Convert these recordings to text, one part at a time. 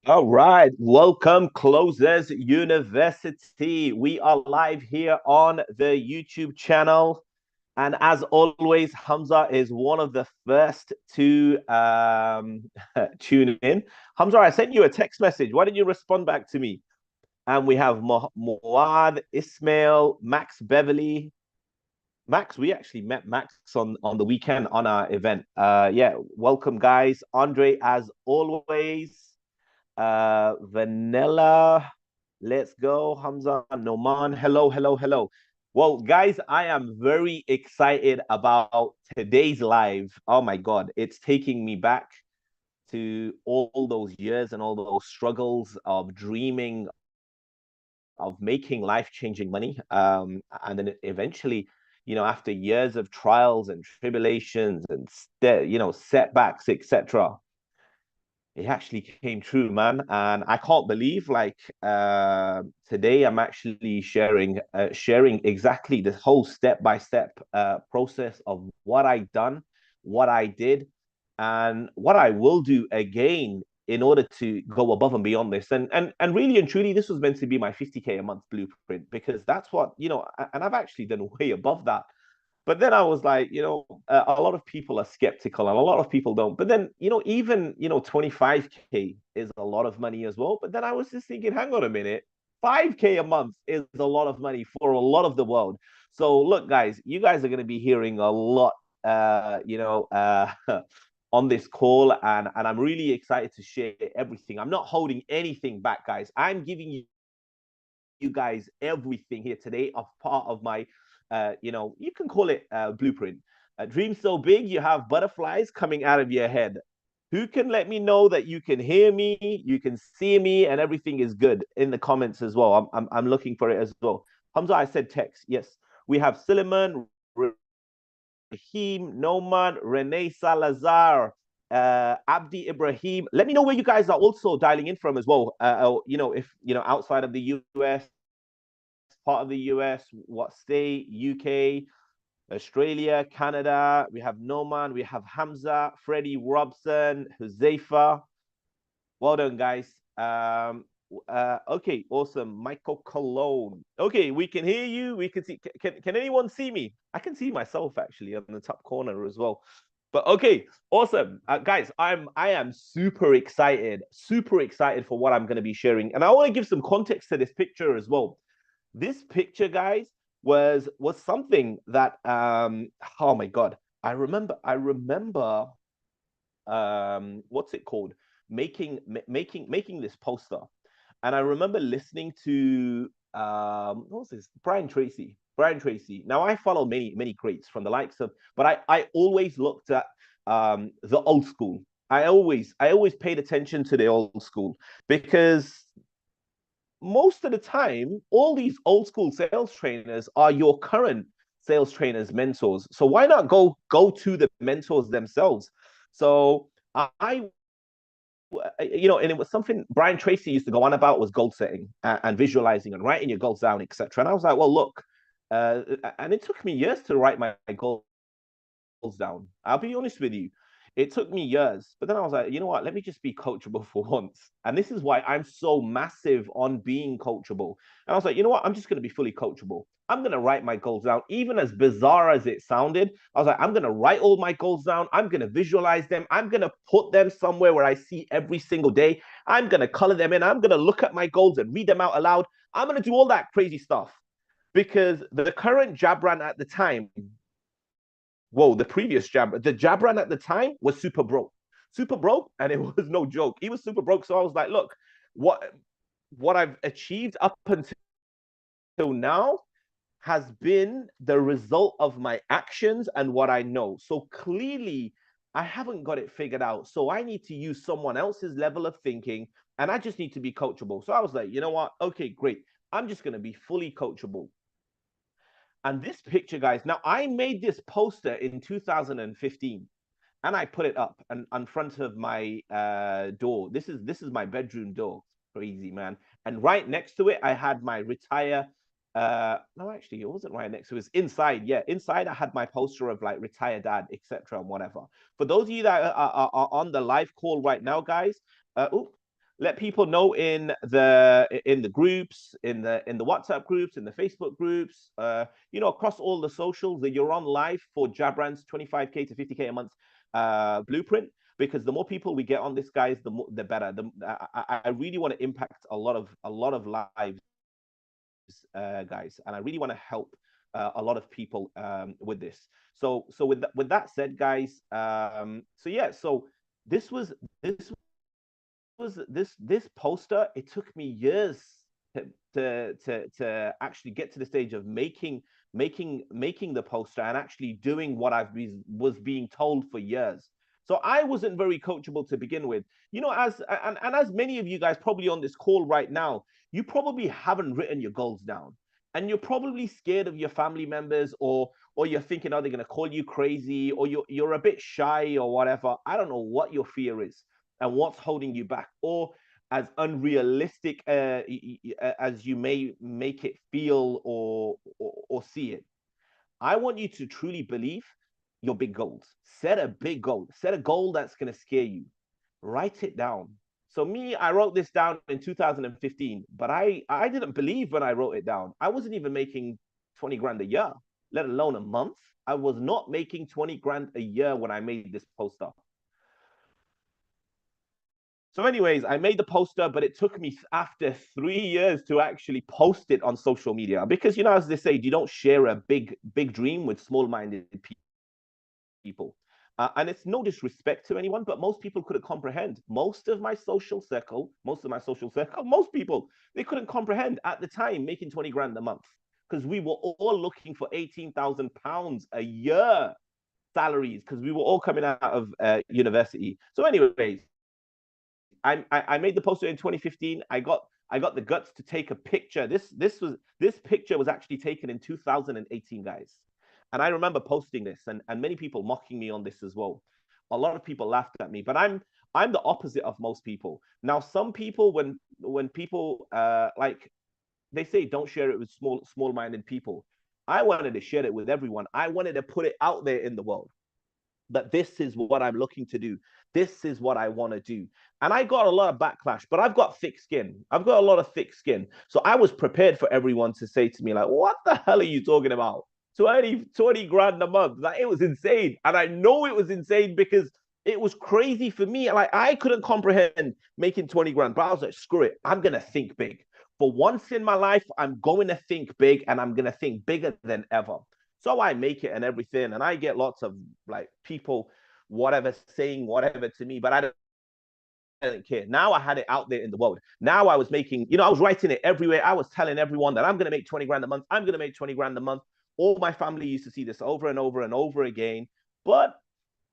All right, welcome Closers University. We are live here on the YouTube channel. And as always, Hamza is one of the first to tune in. Hamza, I sent you a text message. Why didn't you respond back to me? And we have Muad, Ismail, Max Beverly. Max, we actually met Max on the weekend on our event. Yeah, welcome, guys. Andre, as always. Vanilla. Let's go. Hamza Noman. Hello, hello, hello. Well, guys, I am very excited about today's live. Oh my God, it's taking me back to all those years and all those struggles of dreaming of making life-changing money. And then eventually, after years of trials and tribulations and setbacks, etc., it actually came true, man. And I can't believe today I'm actually sharing exactly this whole step-by-step process of what I done, what I did, and what I will do again in order to go above and beyond this. And really and truly, this was meant to be my 50K a month blueprint, because that's what, and I've actually done way above that. But then I was like, a lot of people are skeptical and a lot of people don't. But then, even, 25K is a lot of money as well. But then I was just thinking, hang on a minute, 5K a month is a lot of money for a lot of the world. So look, guys, you guys are going to be hearing a lot, on this call. And I'm really excited to share everything. I'm not holding anything back, guys. I'm giving you guys everything here today of part of my you can call it blueprint. Dream so big you have butterflies coming out of your head. Who can let me know that you can hear me, you can see me, and everything is good in the comments as well? I'm looking for it as well. Hamza, I said text. Yes, we have Suleiman, Rahim, Noman, Renee Salazar, Abdi Ibrahim. Let me know where you guys are also dialing in from as well. If outside of the US, part of the US, what state, UK, Australia, Canada. We have Noman, we have Hamza, Freddie Robson, Huzaifa. Well done, guys. Okay, awesome. Michael Cologne. Okay, we can hear you. We can see. Can anyone see me? I can see myself actually on the top corner as well. But okay, awesome, guys. I am super excited for what I'm going to be sharing, and I want to give some context to this picture as well. This picture, guys, was something that oh my god, I remember what's it called, making this poster. And I remember listening to what was this, Brian Tracy. Now I follow many greats from the likes of, but I always looked at the old school. I always paid attention to the old school, because most of the time, all these old school sales trainers are your current sales trainers' mentors. So why not go to the mentors themselves? So and it was something Brian Tracy used to go on about, was goal setting and visualizing and writing your goals down, etc. And I was like, well, look, and it took me years to write my goals down. I'll be honest with you. It took me years, but then I was like, you know what? Let me just be coachable for once. And this is why I'm so massive on being coachable. And I was like, you know what? I'm just going to be fully coachable. I'm going to write my goals down, even as bizarre as it sounded. I was like, I'm going to write all my goals down. I'm going to visualize them. I'm going to put them somewhere where I see every single day. I'm going to color them in. I'm going to look at my goals and read them out aloud. I'm going to do all that crazy stuff, because the current Jabran at the time, whoa, the Jabran at the time was super broke, and it was no joke. He was super broke. So I was like, look, what I've achieved up until now has been the result of my actions and what I know. So clearly, I haven't got it figured out. So I need to use someone else's level of thinking, and I just need to be coachable. So I was like, you know what? Okay, great. I'm just going to be fully coachable. And this picture, guys, now I made this poster in 2015, and I put it up and in front of my door. This is my bedroom door. Crazy, man. And right next to it, I had my retire. No, actually, it wasn't right next to it. It was inside. Yeah, inside I had my poster of like retire dad, etc. and whatever. For those of you that are on the live call right now, guys, let people know in the groups, in the WhatsApp groups, in the Facebook groups, across all the socials that you're on live for Jabran's 25K to 50K a month blueprint. Because the more people we get on this, guys, the better. I really want to impact a lot of lives, guys, and I really want to help a lot of people with this. So with that said, guys, so yeah, so this was this this poster. It took me years to actually get to the stage of making the poster and actually doing what was being told for years. So I wasn't very coachable to begin with. And as many of you guys probably on this call right now, you probably haven't written your goals down. And you're probably scared of your family members, or you're thinking, are they going to call you crazy, or you're a bit shy or whatever. I don't know what your fear is and what's holding you back, or as unrealistic as you may make it feel or see it. I want you to truly believe your big goals. Set a big goal. Set a goal that's going to scare you. Write it down. So me, I wrote this down in 2015, but I didn't believe when I wrote it down. I wasn't even making 20 grand a year, let alone a month. I was not making 20 grand a year when I made this poster. So anyways, I made the poster, but it took me after 3 years to actually post it on social media. Because, as they say, you don't share a big dream with small-minded people. And it's no disrespect to anyone, but most people couldn't comprehend. Most people, they couldn't comprehend at the time making 20 grand a month, because we were all looking for 18,000 pounds a year salaries, because we were all coming out of university. So anyways, I made the poster in 2015. I got the guts to take a picture. This picture was actually taken in 2018, guys. And I remember posting this, and many people mocking me on this as well. A lot of people laughed at me, but I'm the opposite of most people. Now, some people, when people like they say don't share it with small-minded people, I wanted to share it with everyone. I wanted to put it out there in the world that this is what I'm looking to do. This is what I want to do. And I got a lot of backlash, but I've got thick skin. I've got a lot of thick skin. So I was prepared for everyone to say to me, like, what the hell are you talking about? 20 grand a month. Like, it was insane. And I know it was insane because it was crazy for me. Like, I couldn't comprehend making 20 grand, but I was like, screw it. I'm going to think big. For once in my life, I'm going to think big, and I'm going to think bigger than ever. So I make it and everything, and I get lots of like people, whatever, saying whatever to me, but I didn't care. Now I had it out there in the world. Now I was making, I was writing it everywhere. I was telling everyone that I'm going to make 20 grand a month. I'm going to make 20 grand a month. All my family used to see this over and over and over again, but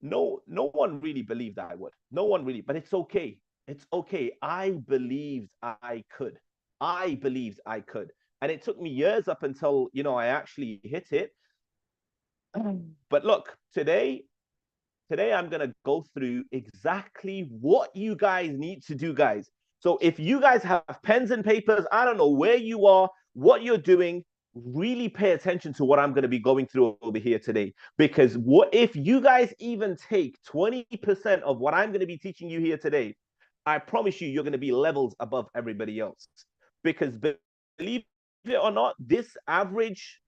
no one really believed that I would. No one really, but it's okay. It's okay. I believed I could. I believed I could. And it took me years up until, I actually hit it. But look, today I'm going to go through exactly what you guys need to do, guys. So if you guys have pens and papers, I don't know where you are, what you're doing, really pay attention to what I'm going to be going through over here today. Because what if you guys even take 20% of what I'm going to be teaching you here today, I promise you, you're going to be levels above everybody else. Because believe it or not, this average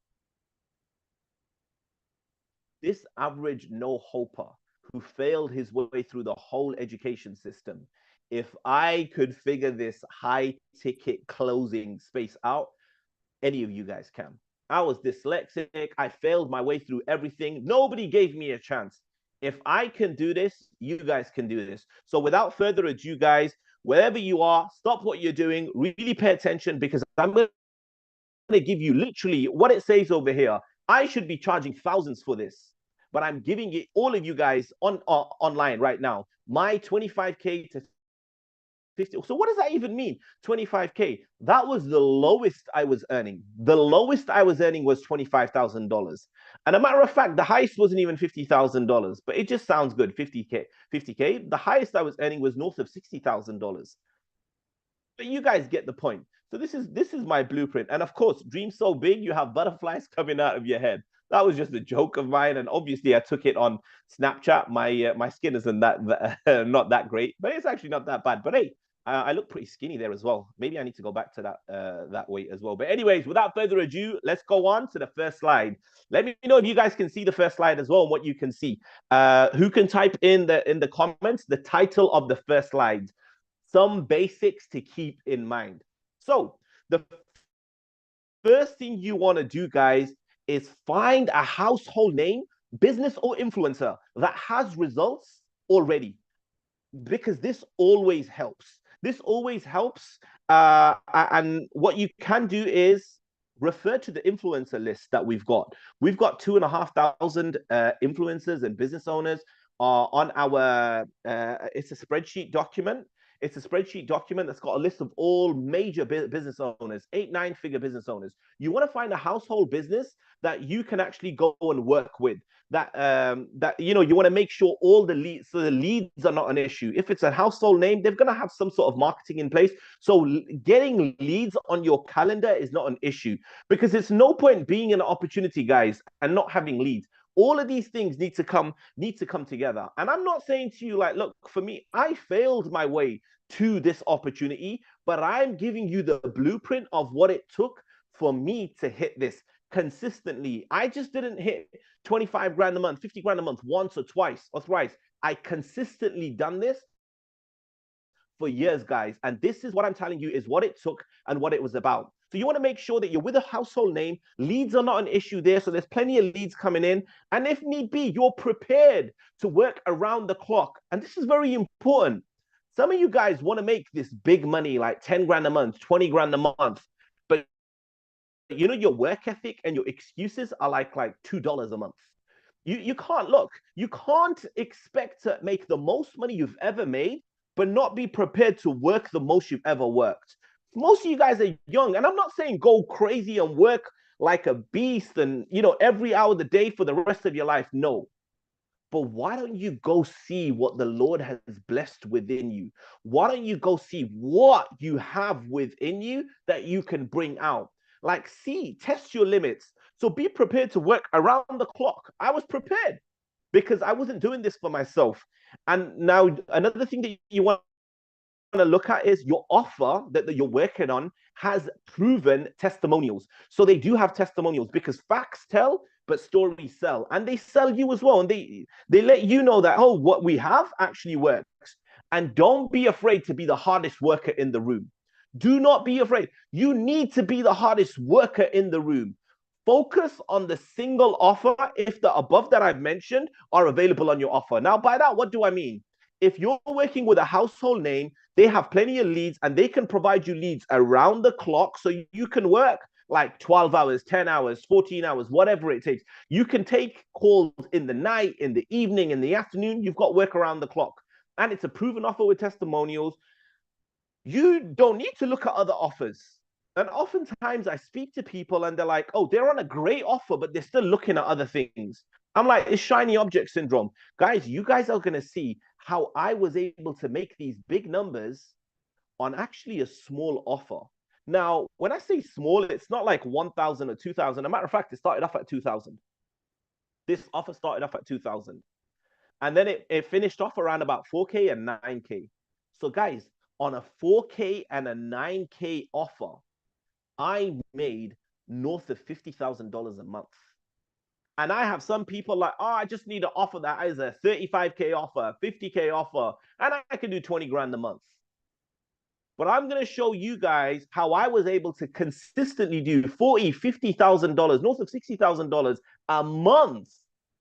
no-hoper who failed his way through the whole education system, if I could figure this high-ticket closing space out, any of you guys can. I was dyslexic. I failed my way through everything. Nobody gave me a chance. If I can do this, you guys can do this. So without further ado, guys, wherever you are, stop what you're doing. Really pay attention, because I'm going to give you literally what it says over here. I should be charging thousands for this, but I'm giving it all of you guys online right now. My 25K to 50. So what does that even mean? 25K. That was the lowest I was earning. The lowest I was earning was $25,000. And a matter of fact, the highest wasn't even $50,000, but it just sounds good. 50K. The highest I was earning was north of $60,000. But you guys get the point. So this is my blueprint. And of course, dream so big, you have butterflies coming out of your head. That was just a joke of mine, and obviously I took it on Snapchat. My skin isn't that not that great, but it's actually not that bad. But hey, I look pretty skinny there as well. Maybe I need to go back to that weight as well. But anyways, without further ado, let's go on to the first slide. Let me know if you guys can see the first slide as well and what you can see. Who can type in the comments the title of the first slide? Some basics to keep in mind. So the first thing you want to do, guys, is find a household name, business or influencer that has results already, because this always helps. This always helps. And what you can do is refer to the influencer list that we've got. We've got 2,500 influencers and business owners on our, it's a spreadsheet document. It's a spreadsheet document that's got a list of all major business owners, 8, 9 figure business owners. You want to find a household business that you can actually go and work with. That you want to make sure all the leads, so the leads are not an issue. If it's a household name, they're going to have some sort of marketing in place. So getting leads on your calendar is not an issue, because it's no point being an opportunity, guys, and not having leads. All of these things need to come together. And I'm not saying to you, like, look, for me, I failed my way to this opportunity, but I'm giving you the blueprint of what it took for me to hit this consistently. I just didn't hit 25 grand a month, 50 grand a month once or twice or thrice. I consistently done this for years, guys. And this is what I'm telling you is what it took and what it was about. So you want to make sure that you're with a household name. Leads are not an issue there. So there's plenty of leads coming in. And if need be, you're prepared to work around the clock. And this is very important. Some of you guys want to make this big money, like 10 grand a month, 20 grand a month. But your work ethic and your excuses are like $2 a month. You can't expect to make the most money you've ever made, but not be prepared to work the most you've ever worked. Most of you guys are young, and I'm not saying go crazy and work like a beast and every hour of the day for the rest of your life. No. But why don't you go see what the Lord has blessed within you? Why don't you go see what you have within you that you can bring out? Like, test your limits. So be prepared to work around the clock. I was prepared because I wasn't doing this for myself. And now another thing that you want to look at is your offer that you're working on has proven testimonials. So they do have testimonials, because facts tell, but stories sell, and they sell you as well. And they let you know that, oh, what we have actually works. And don't be afraid to be the hardest worker in the room. Do not be afraid. You need to be the hardest worker in the room. Focus on the single offer if the above that I've mentioned are available on your offer. Now, by that, what do I mean? If you're working with a household name, they have plenty of leads and they can provide you leads around the clock, so you can work like 12 hours, 10 hours, 14 hours, whatever it takes. You can take calls in the night, in the evening, in the afternoon. You've got work around the clock. And it's a proven offer with testimonials. You don't need to look at other offers. And oftentimes I speak to people and they're like, oh, they're on a great offer, but they're still looking at other things. I'm like, it's shiny object syndrome. Guys, you guys are going to see how I was able to make these big numbers on actually a small offer. Now, when I say small, it's not like 1,000 or 2,000. As a matter of fact, it started off at 2,000. This offer started off at 2,000. And then it finished off around about 4K and 9K. So guys, on a 4K and a 9K offer, I made north of $50,000 a month. And I have some people like, oh, I just need an offer that is a 35K offer, 50K offer, and I can do 20 grand a month. But I'm going to show you guys how I was able to consistently do $40,000, $50,000, north of $60,000 a month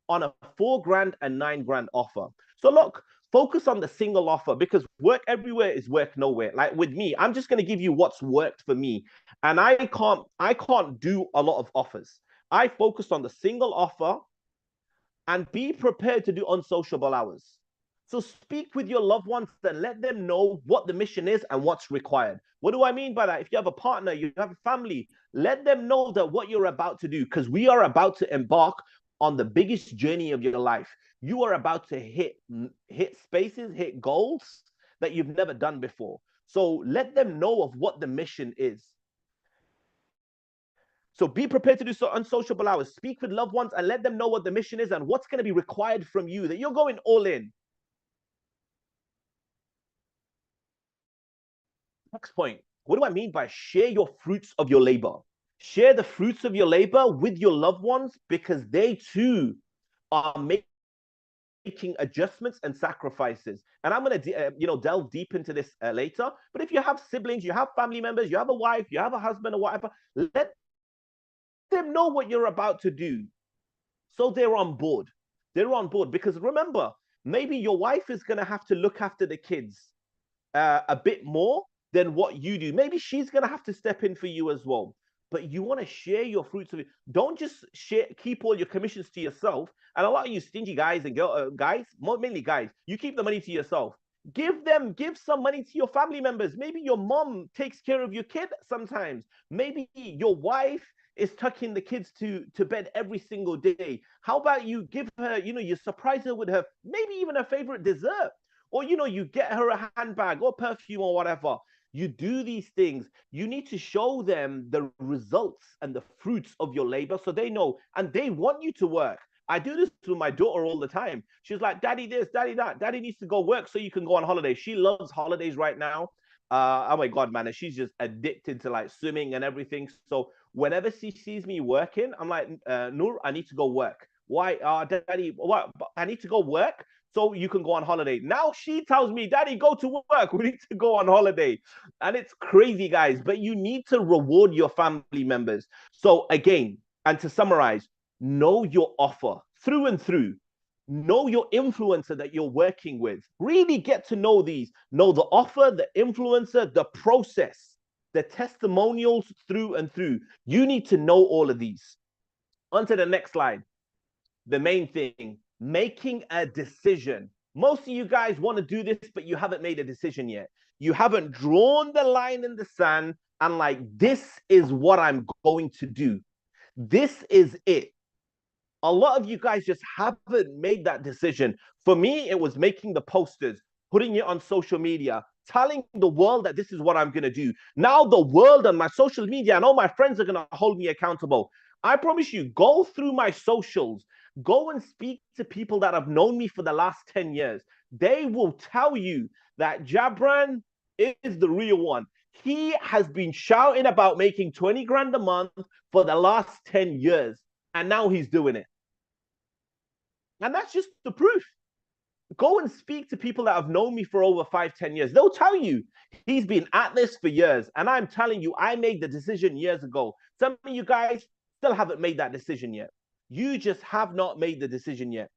on a 4 grand and 9 grand offer. So look, focus on the single offer, because work everywhere is work nowhere. Like with me, I'm just going to give you what's worked for me. And I can't do a lot of offers. I focused on the single offer, and be prepared to do unsociable hours. So speak with your loved ones and let them know what the mission is and what's required. What do I mean by that? If you have a partner, you have a family, let them know that what you're about to do, because we are about to embark on the biggest journey of your life. You are about to hit spaces, hit goals that you've never done before. So let them know of what the mission is. So be prepared to do so unsociable hours. Speak with loved ones and let them know what the mission is and what's going to be required from you, that you're going all in. Next point. What do I mean by share your fruits of your labor? Share the fruits of your labor with your loved ones because they too are making adjustments and sacrifices. And I'm going to, delve deep into this later. But if you have siblings, you have family members, you have a wife, you have a husband or whatever, let them know what you're about to do. So they're on board. They're on board because remember, maybe your wife is going to have to look after the kids a bit more than what you do. Maybe she's going to have to step in for you as well. But you want to share your fruits of it. Don't just keep all your commissions to yourself. And a lot of you stingy guys and guys, mainly guys, you keep the money to yourself. Give some money to your family members. Maybe your mom takes care of your kid sometimes. Maybe your wife is tucking the kids to bed every single day. How about you give her, you surprise her with her, maybe even her favorite dessert, or you get her a handbag or perfume or whatever. You do these things. You need to show them the results and the fruits of your labor so they know, and they want you to work. I do this with my daughter all the time. She's like, daddy this, daddy that. Daddy needs to go work so you can go on holiday. She loves holidays right now. Oh my God, man. And she's just addicted to like swimming and everything. So whenever she sees me working, I'm like, Noor, I need to go work. Why? Daddy, what? I need to go work so you can go on holiday. Now she tells me, Daddy, go to work. We need to go on holiday. And it's crazy, guys. But you need to reward your family members. So again, and to summarize, know your offer through and through. Know your influencer that you're working with. Really get to know these. Know the offer, the influencer, the process, the testimonials through and through. You need to know all of these. On to the next slide. The main thing, making a decision. Most of you guys want to do this, but you haven't made a decision yet. You haven't drawn the line in the sand and like, this is what I'm going to do. This is it. A lot of you guys just haven't made that decision. For me, it was making the posters, putting it on social media, telling the world that this is what I'm going to do. Now the world and my social media and all my friends are going to hold me accountable. I promise you, go through my socials, go and speak to people that have known me for the last 10 years. They will tell you that Jabran is the real one. He has been shouting about making 20 grand a month for the last 10 years, and now he's doing it. And that's just the proof. Go and speak to people that have known me for over 5-10 years. They'll tell you he's been at this for years. And I'm telling you, I made the decision years ago. Some of you guys still haven't made that decision yet. You just have not made the decision yet.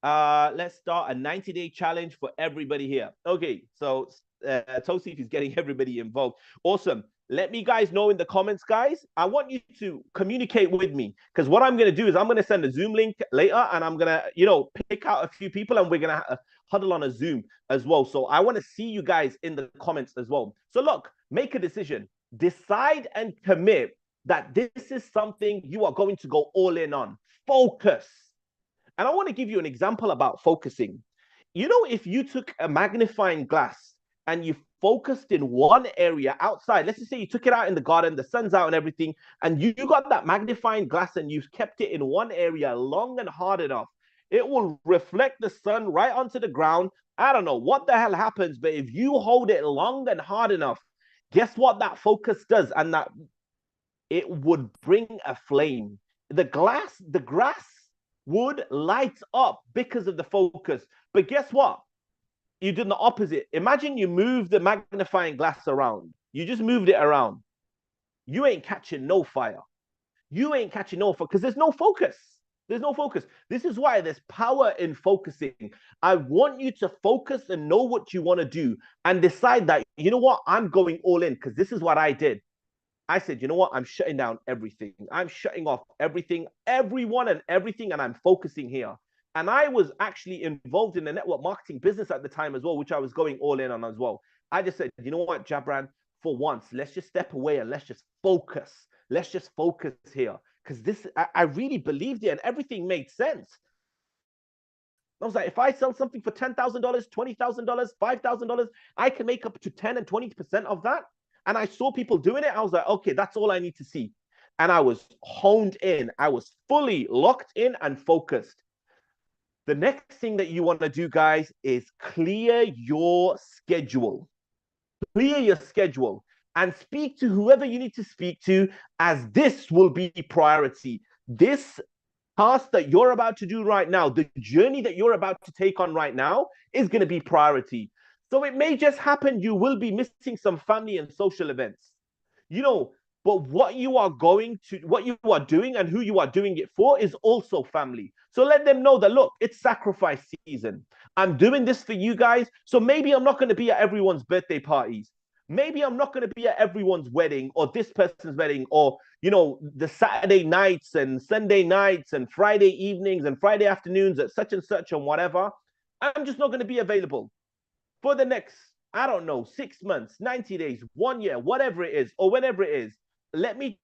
Let's start a 90-day challenge for everybody here. Okay, so Tosif is getting everybody involved. Awesome. Let me guys know in the comments, guys. I want you to communicate with me because what I'm going to do is I'm going to send a Zoom link later and I'm going to, pick out a few people and we're going to huddle on a Zoom as well. So I want to see you guys in the comments as well. So look, make a decision. Decide and commit that this is something you are going to go all in on. Focus. And I want to give you an example about focusing. If you took a magnifying glass and you focused in one area outside, let's just say you took it out in the garden, the sun's out and everything, and you got that magnifying glass and you've kept it in one area long and hard enough, it will reflect the sun right onto the ground. I don't know what the hell happens, but if you hold it long and hard enough, guess what that focus does? And that it would bring a flame. The grass would light up because of the focus. But guess what? You did the opposite. Imagine you move the magnifying glass around. You just moved it around. You ain't catching no fire. You ain't catching no fire because there's no focus. There's no focus. This is why there's power in focusing. I want you to focus and know what you want to do and decide that, you know what, I'm going all in because this is what I did. I said, you know what, I'm shutting down everything. I'm shutting off everything, everyone and everything, and I'm focusing here. And I was actually involved in the network marketing business at the time as well, which I was going all in on as well. I just said, you know what, Jabran, for once, let's just step away and let's just focus. Let's just focus here. Because I really believed it and everything made sense. I was like, if I sell something for $10,000, $20,000, $5,000, I can make up to 10 and 20% of that. And I saw people doing it. I was like, okay, that's all I need to see. And I was honed in. I was fully locked in and focused. The next thing that you want to do, guys, is clear your schedule. Clear your schedule. and speak to whoever you need to speak to, as this will be priority. This task that you're about to do right now, the journey that you're about to take on right now, is going to be priority. So it may just happen you will be missing some family and social events. You know, but what you are doing and who you are doing it for is also family. So let them know that, look, it's sacrifice season. I'm doing this for you guys. So maybe I'm not going to be at everyone's birthday parties. Maybe I'm not going to be at everyone's wedding or this person's wedding, or, you know, the Saturday nights and Sunday nights and Friday evenings and Friday afternoons at such and such and whatever. I'm just not going to be available for the next, I don't know, 6 months, 90 days, 1 year, whatever it is, or whenever it is. Let me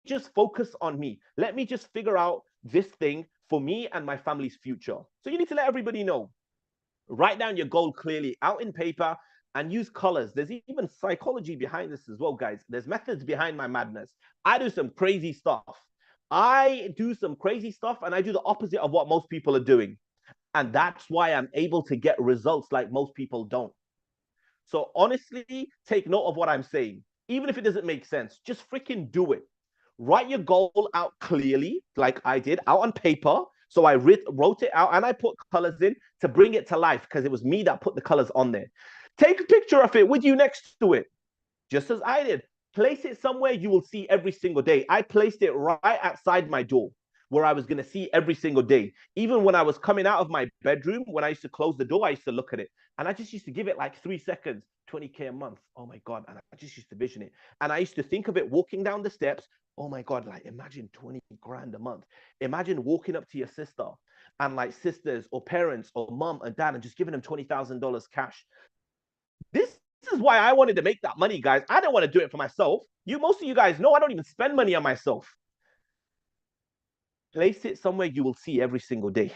just focus on me. Let me just figure out this thing for me and my family's future. So you need to let everybody know. Write down your goal clearly out in paper and use colors. There's even psychology behind this as well, guys. There's methods behind my madness. I do some crazy stuff. I do some crazy stuff and I do the opposite of what most people are doing. And that's why I'm able to get results like most people don't. So honestly, take note of what I'm saying. Even if it doesn't make sense, just freaking do it. Write your goal out clearly, like I did, out on paper. So I wrote it out and I put colors in to bring it to life, because it was me that put the colors on there. Take a picture of it with you next to it, just as I did. Place it somewhere you will see every single day. I placed it right outside my door, where I was going to see every single day. Even when I was coming out of my bedroom, when I used to close the door, I used to look at it. And I just used to give it like 3 seconds, 20K a month. Oh my God. And I just used to vision it. And I used to think of it walking down the steps. Oh my God, like imagine 20 grand a month. Imagine walking up to your sister and like sisters or parents or mom and dad and just giving them $20,000 cash. This is why I wanted to make that money, guys. I don't want to do it for myself. Most of you guys know I don't even spend money on myself. Place it somewhere you will see every single day.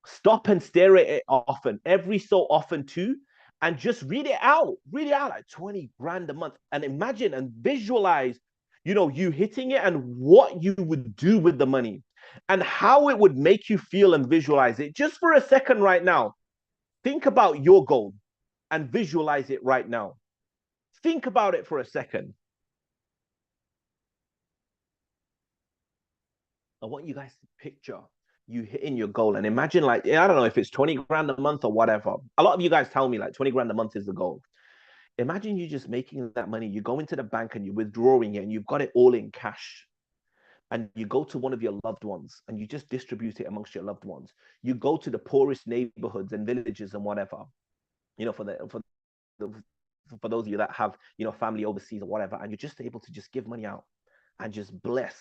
Stop and stare at it often, every so often too, and just read it out. Read it out like 20 grand a month, and imagine and visualize, you hitting it and what you would do with the money and how it would make you feel, and visualize it. Just for a second right now, think about your goal and visualize it right now. Think about it for a second. I want you guys to picture you hitting your goal and imagine, like, I don't know if it's 20 grand a month or whatever. A lot of you guys tell me like 20 grand a month is the goal. Imagine you just making that money. You go into the bank and you're withdrawing it and you've got it all in cash. And you go to one of your loved ones and you just distribute it amongst your loved ones. You go to the poorest neighborhoods and villages and whatever, for those of you that have, family overseas or whatever, and you're just able to just give money out and just bless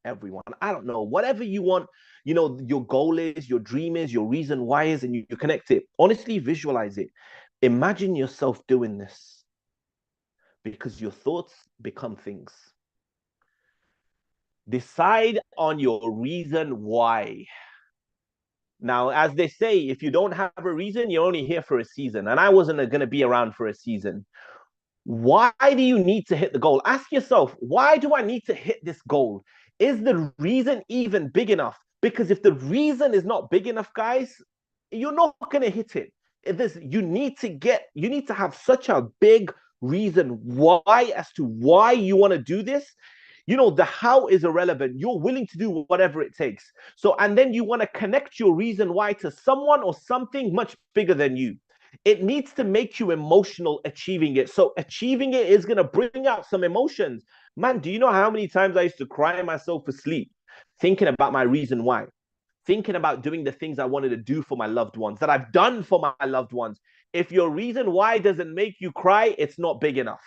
everyone. I don't know, whatever you want, your goal is, your dream is, your reason why is, and you connect it. Honestly, visualize it. Imagine yourself doing this, because your thoughts become things. Decide on your reason why. Now, as they say, if you don't have a reason, you're only here for a season. And I wasn't going to be around for a season. Why do you need to hit the goal? Ask yourself, why do I need to hit this goal? Is the reason even big enough? Because if the reason is not big enough, guys, you're not going to hit it. You need to have such a big reason why, as to why you want to do this. The how is irrelevant. You're willing to do whatever it takes. So, and then you want to connect your reason why to someone or something much bigger than you. It needs to make you emotional achieving it. So achieving it is going to bring out some emotions. Man, do you know how many times I used to cry myself to sleep thinking about my reason why? Thinking about doing the things I wanted to do for my loved ones, that I've done for my loved ones. If your reason why doesn't make you cry, it's not big enough.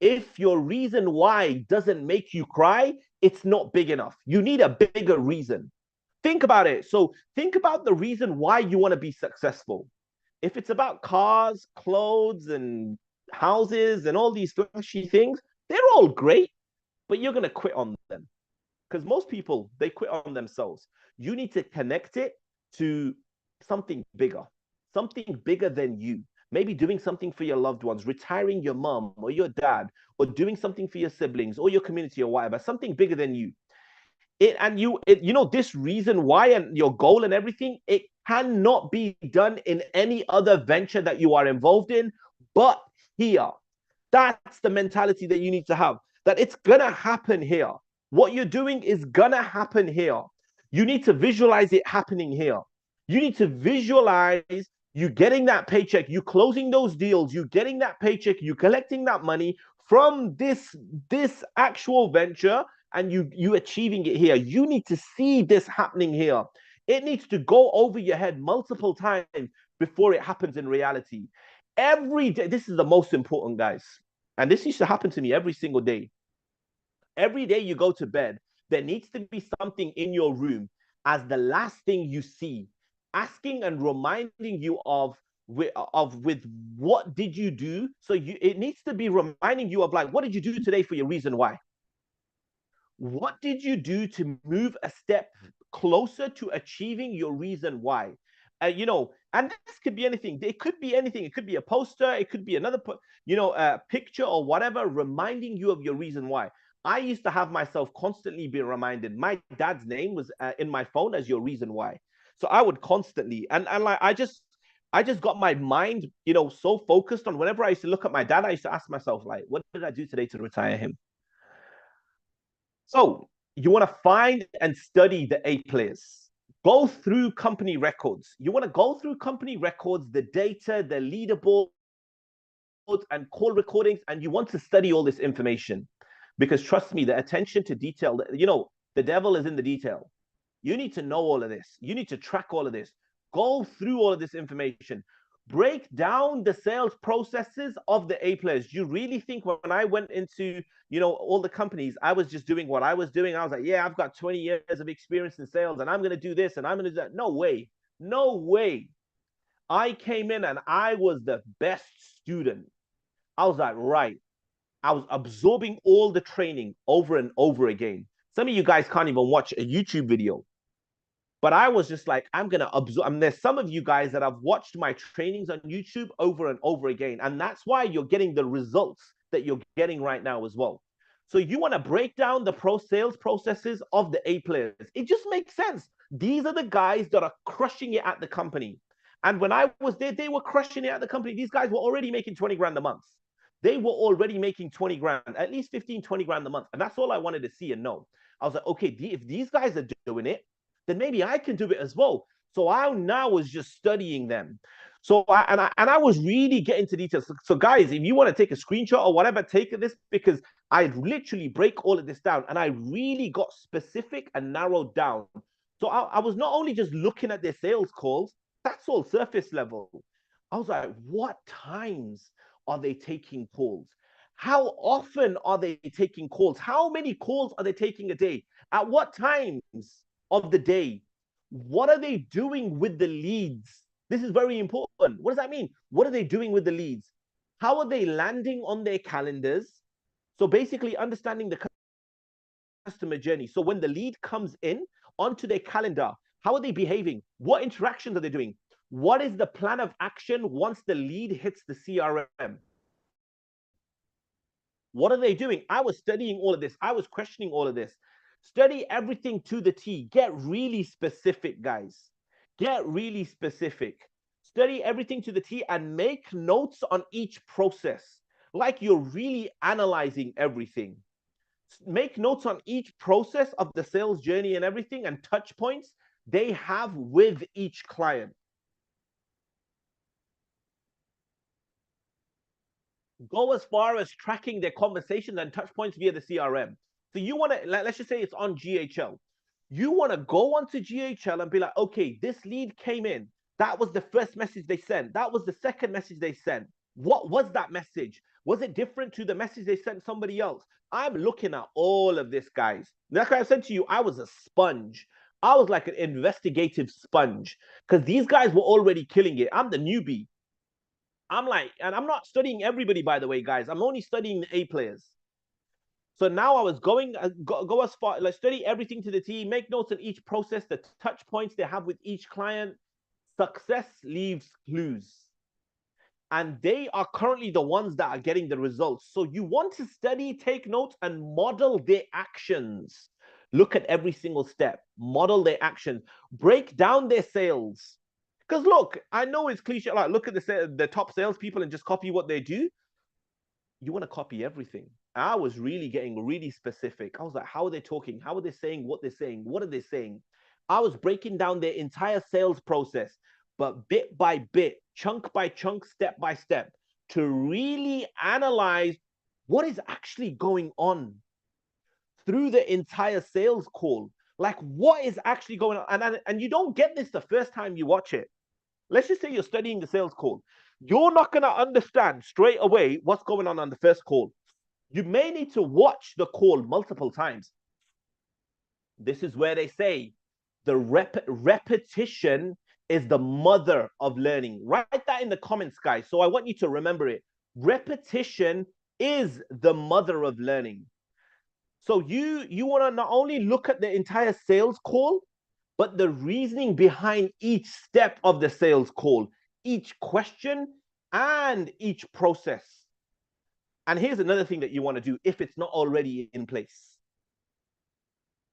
If your reason why doesn't make you cry, it's not big enough. You need a bigger reason. Think about it. So think about the reason why you want to be successful. If it's about cars, clothes, and houses, and all these flashy things, they're all great, but you're going to quit on them. Because most people, they quit on themselves. You need to connect it to something bigger than you. Maybe doing something for your loved ones, retiring your mom or your dad, or doing something for your siblings or your community or whatever, something bigger than you. This reason why and your goal and everything, it cannot be done in any other venture that you are involved in, but here. That's the mentality that you need to have, that it's going to happen here. What you're doing is going to happen here. You need to visualize it happening here. You need to visualize you getting that paycheck, you closing those deals, you getting that paycheck, you collecting that money from this actual venture, and you achieving it here. You need to see this happening here. It needs to go over your head multiple times before it happens in reality. Every day, this is the most important, guys. And this used to happen to me every single day. Every day you go to bed, there needs to be something in your room as the last thing you see, asking and reminding you of with what did you do. So it needs to be reminding you of, like, what did you do today for your reason why? What did you do to move a step closer to achieving your reason why? And this could be anything. It could be anything. It could be a poster. It could be another, picture or whatever, reminding you of your reason why. I used to have myself constantly be reminded. My dad's name was in my phone as your reason why. So I would constantly, and like, I just got my mind, so focused on, whenever I used to look at my dad, I used to ask myself, like, what did I do today to retire him? So you want to find and study the A players. Go through company records. You want to go through company records, the data, the leaderboards, and call recordings, and you want to study all this information. Because trust me, the attention to detail, the devil is in the detail. You need to know all of this. You need to track all of this. Go through all of this information. Break down the sales processes of the A players. Do you really think when I went into, all the companies, I was just doing what I was doing? I was like, yeah, I've got 20 years of experience in sales and I'm going to do this and I'm going to do that. No way. No way. I came in and I was the best student. I was like, right. I was absorbing all the training over and over again. Some of you guys can't even watch a YouTube video. But I was just like, I'm going to absorb. I mean, there's some of you guys that have watched my trainings on YouTube over and over again. And that's why you're getting the results that you're getting right now as well. So you want to break down the sales processes of the A players. It just makes sense. These are the guys that are crushing it at the company. And when I was there, they were crushing it at the company. These guys were already making 20 grand a month. They were already making 20 grand, at least 15, 20 grand a month. And that's all I wanted to see and know. I was like, okay, if these guys are doing it, then maybe I can do it as well. So I now was just studying them. So I was really getting to details. So guys, if you want to take a screenshot or whatever, take this, because I literally break all of this down and I really got specific and narrowed down. So I was not only just looking at their sales calls, that's all surface level. I was like, what times are they taking calls? How often are they taking calls? How many calls are they taking a day? At what times of the day? What are they doing with the leads? This is very important. What does that mean? What are they doing with the leads? How are they landing on their calendars? So basically understanding the customer journey. So when the lead comes in onto their calendar, how are they behaving? What interactions are they doing? What is the plan of action once the lead hits the CRM? What are they doing? I was studying all of this. I was questioning all of this. Study everything to the T. Get really specific, guys. Get really specific. Study everything to the T and make notes on each process, like you're really analyzing everything. Make notes on each process of the sales journey and everything, and touch points they have with each client. Go as far as tracking their conversations and touch points via the CRM. So you want to, let's just say it's on GHL. You want to go onto GHL and be like, okay, this lead came in. That was the first message they sent. That was the second message they sent. What was that message? Was it different to the message they sent somebody else? I'm looking at all of this, guys. Like I said to you, I was a sponge. I was like an investigative sponge, because these guys were already killing it. I'm the newbie. I'm like, and I'm not studying everybody, by the way, guys. I'm only studying the A players. So now I was going, go as far, like, study everything to the T, make notes on each process, the touch points they have with each client. Success leaves clues. And they are currently the ones that are getting the results. So you want to study, take notes, and model their actions. Look at every single step, model their actions, break down their sales. Because look, I know it's cliche, like, look at the top salespeople and just copy what they do. you want to copy everything. I was really getting really specific. I was like, how are they talking? How are they saying what they're saying? What are they saying? I was breaking down their entire sales process, but bit by bit, chunk by chunk, step by step, to really analyze what is actually going on through the entire sales call. Like, what is actually going on? And you don't get this the first time you watch it. Let's just say you're studying the sales call. You're not going to understand straight away what's going on the first call. You may need to watch the call multiple times. This is where they say the repetition is the mother of learning. Write that in the comments, guys. So I want you to remember it. Repetition is the mother of learning. So you want to not only look at the entire sales call, but the reasoning behind each step of the sales call, each question, and each process. And here's another thing that you want to do if it's not already in place.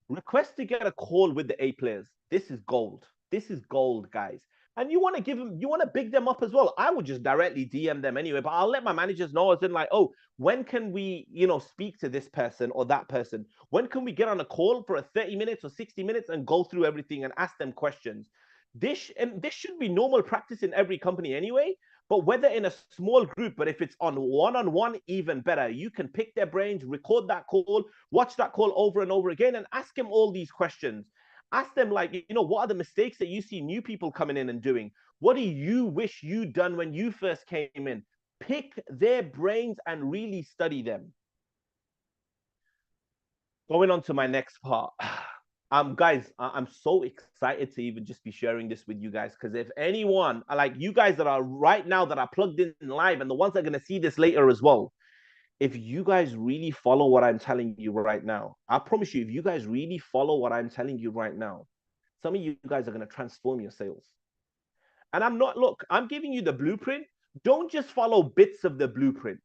Request to get a call with the A players. This is gold. This is gold, guys. And you want to give them, you want to big them up as well. I would just directly DM them anyway, but I'll let my managers know as in like, oh, when can we, speak to this person or that person? When can we get on a call for a 30 minutes or 60 minutes and go through everything and ask them questions? This should be normal practice in every company anyway. But whether in a small group, but if it's on one-on-one, even better. You can pick their brains, record that call, watch that call over and over again, and ask them all these questions. Ask them, like, what are the mistakes that you see new people coming in and doing? What do you wish you'd done when you first came in? Pick their brains and really study them. Going on to my next part. Guys, I'm so excited to even just be sharing this with you guys, because if anyone, like you guys that are right now that are plugged in live and the ones that are going to see this later as well, if you guys really follow what I'm telling you right now, I promise you, if you guys really follow what I'm telling you right now, some of you guys are going to transform your sales. And I'm giving you the blueprint. Don't just follow bits of the blueprint.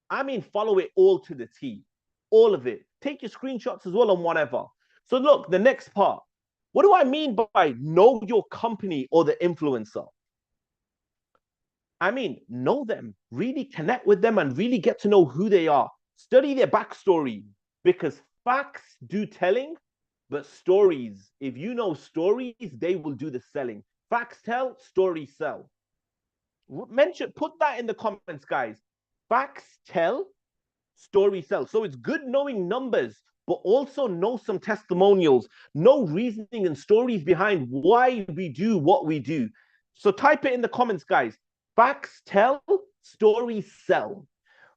I mean, follow it all to the T, all of it. Take your screenshots as well and whatever. So look, the next part. What do I mean by know your company or the influencer? I mean, know them, really connect with them and really get to know who they are. Study their backstory, because facts do telling, but stories, if you know stories, they will do the selling. Facts tell, stories sell. Put that in the comments, guys. Facts tell, story sell. So it's good knowing numbers, but also know some testimonials, know reasoning and stories behind why we do what we do. So type it in the comments, guys. Facts tell, stories sell.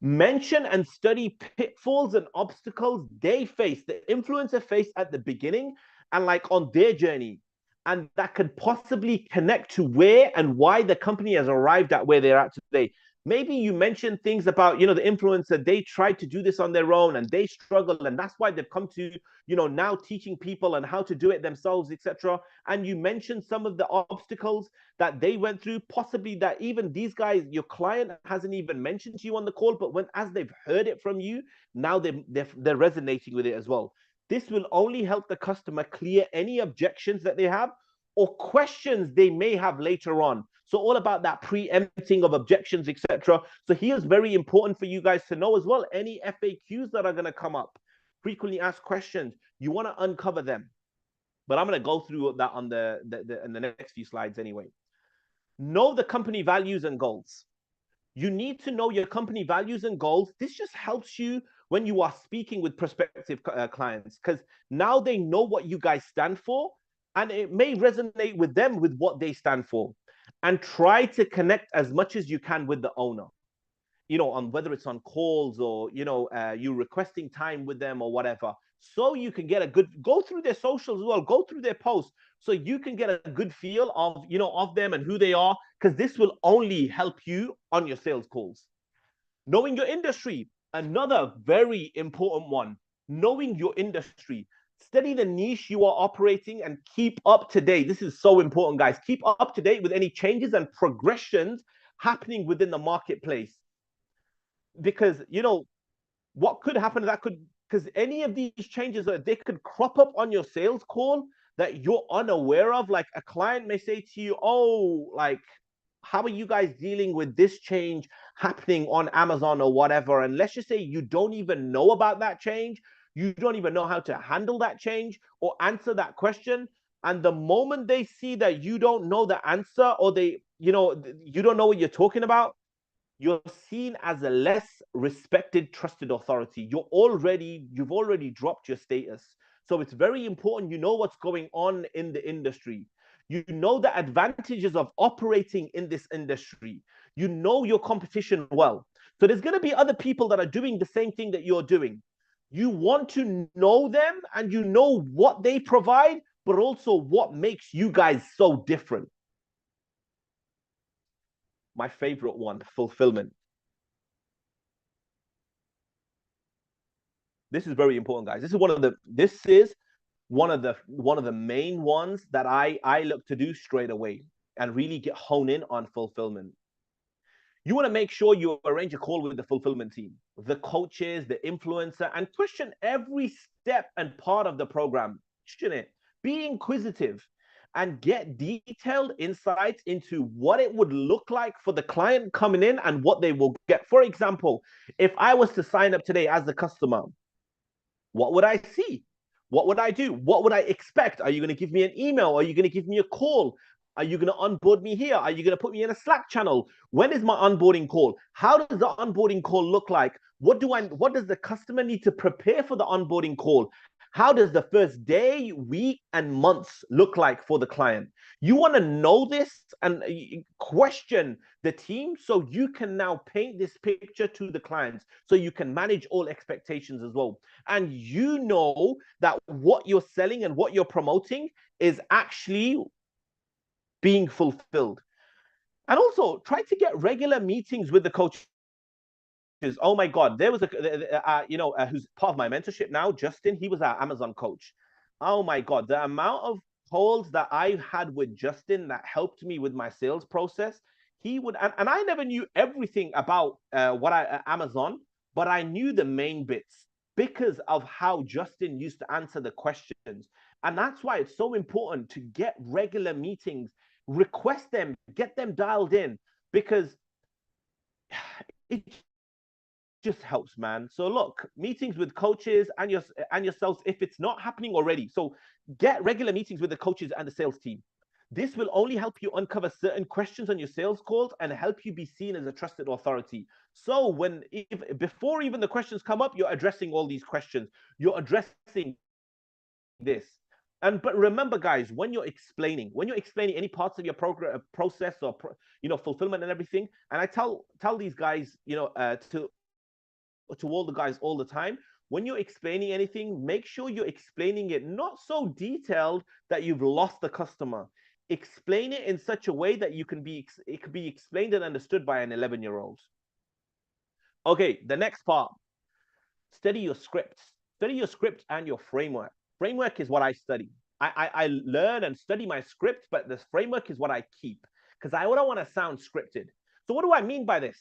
Mention and study pitfalls and obstacles they face, the influencer face at the beginning and like on their journey. And that could possibly connect to where and why the company has arrived at where they're at today. Maybe you mentioned things about, the influencer, they tried to do this on their own and they struggled. And that's why they've come to, now teaching people and how to do it themselves, etc. And you mentioned some of the obstacles that they went through, possibly that even these guys, your client hasn't even mentioned to you on the call, but as they've heard it from you, now they're resonating with it as well. This will only help the customer clear any objections that they have or questions they may have later on. So all about that preempting of objections, etc. So here's very important for you guys to know as well. Any FAQs that are going to come up, frequently asked questions, you want to uncover them. But I'm going to go through that on in the next few slides anyway. Know the company values and goals. You need to know your company values and goals. This just helps you when you are speaking with prospective clients, because now they know what you guys stand for, and it may resonate with them with what they stand for. And try to connect as much as you can with the owner, on whether it's on calls or, you requesting time with them or whatever. So you can get go through their socials as well, go through their posts, so you can get a good feel of, of them and who they are, because this will only help you on your sales calls. Knowing your industry, another very important one. Knowing your industry. Study the niche you are operating and keep up to date. This is so important, guys. Keep up to date with any changes and progressions happening within the marketplace. Because, what could happen, because any of these changes, they could crop up on your sales call that you're unaware of. Like a client may say to you, oh, like, how are you guys dealing with this change happening on Amazon or whatever? And let's just say you don't even know about that change. You don't even know how to handle that change or answer that question. And the moment they see that you don't know the answer, or you don't know what you're talking about, you're seen as a less respected, trusted authority. You've already dropped your status. So it's very important you know what's going on in the industry. You know the advantages of operating in this industry. You know your competition well. So there's going to be other people that are doing the same thing that you're doing. You want to know them, and you know what they provide, but also what makes you guys so different. My favorite one, fulfillment. This is very important, guys. This is one of the main ones that I look to do straight away and really hone in on fulfillment. You want to make sure you arrange a call with the fulfillment team, the coaches, the influencer, and question every step and part of the program. Question it. Be inquisitive and get detailed insights into what it would look like for the client coming in and what they will get. For example, if I was to sign up today as a customer, what would I see? What would I do? What would I expect? Are you going to give me an email? Are you going to give me a call? Are you going to onboard me here? Are you going to put me in a Slack channel? When is my onboarding call? How does the onboarding call look like? What does the customer need to prepare for the onboarding call? How does the first day, week, and months look like for the client? You want to know this and question the team so you can now paint this picture to the clients so you can manage all expectations as well. And you know that what you're selling and what you're promoting is actually being fulfilled. And also try to get regular meetings with the coaches. Oh my God, there was who's part of my mentorship now, Justin. He was our Amazon coach. Oh my God, the amount of calls that I had with Justin that helped me with my sales process. He would, and I never knew everything about Amazon, but I knew the main bits because of how Justin used to answer the questions. And that's why it's so important to get regular meetings, request them, get them dialed in, because it just helps, man. So look, meetings with coaches and yourselves, if it's not happening already. So get regular meetings with the coaches and the sales team. This will only help you uncover certain questions on your sales calls and help you be seen as a trusted authority. So before even the questions come up, you're addressing all these questions. You're addressing this. But remember, guys, when you're explaining any parts of your process or fulfillment and everything, and I tell these guys, to all the guys all the time, when you're explaining anything, make sure you're explaining it not so detailed that you've lost the customer. Explain it in such a way that it can be explained and understood by an 11-year-old. Okay, the next part. Study your scripts. Study your script and your framework. Framework is what I study. I learn and study my script, but the framework is what I keep because I don't want to sound scripted. So what do I mean by this?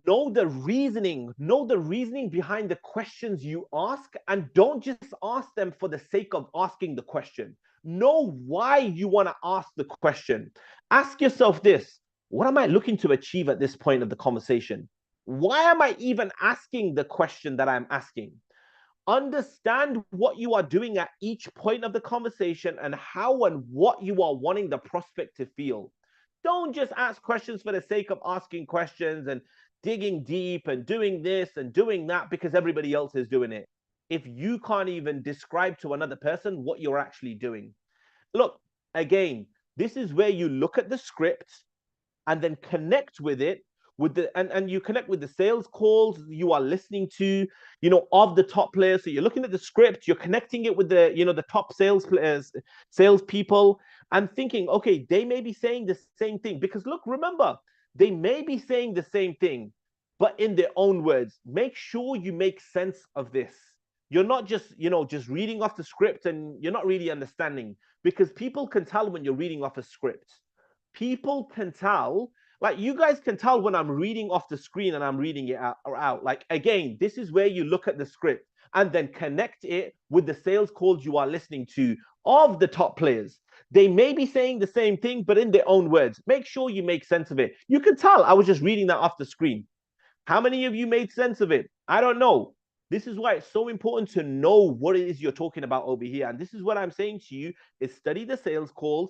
Know the reasoning behind the questions you ask, and don't just ask them for the sake of asking the question. Know why you want to ask the question. Ask yourself this: what am I looking to achieve at this point of the conversation? Why am I even asking the question that I'm asking? Understand what you are doing at each point of the conversation and how and what you are wanting the prospect to feel. Don't just ask questions for the sake of asking questions and digging deep and doing this and doing that because everybody else is doing it, if you can't even describe to another person what you're actually doing. Look, again, this is where you look at the script and then connect with it and you connect with the sales calls you are listening to, of the top players. So you're looking at the script, you're connecting it with the top sales players, salespeople, and thinking, okay, they may be saying the same thing. Because look, remember, they may be saying the same thing, but in their own words. Make sure you make sense of this. You're not just reading off the script and you're not really understanding, because people can tell when you're reading off a script. People can tell, like you guys can tell when I'm reading off the screen and I'm reading it out. Like, again, this is where you look at the script and then connect it with the sales calls you are listening to of the top players. They may be saying the same thing, but in their own words. Make sure you make sense of it. You can tell I was just reading that off the screen. How many of you made sense of it? I don't know. This is why it's so important to know what it is you're talking about over here. And this is what I'm saying to you is study the sales calls.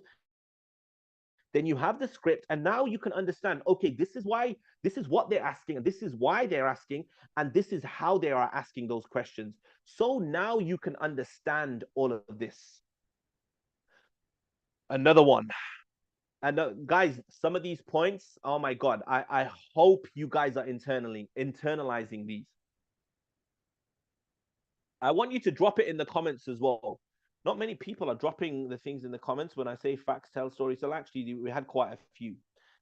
Then you have the script, and now you can understand, okay, this is why, this is what they're asking, and this is why they're asking, and this is how they are asking those questions. So now you can understand all of this. Another one. And guys, some of these points, oh my God, I hope you guys are internalizing these. I want you to drop it in the comments as well. Not many people are dropping the things in the comments when I say facts tell stories. So actually, we had quite a few.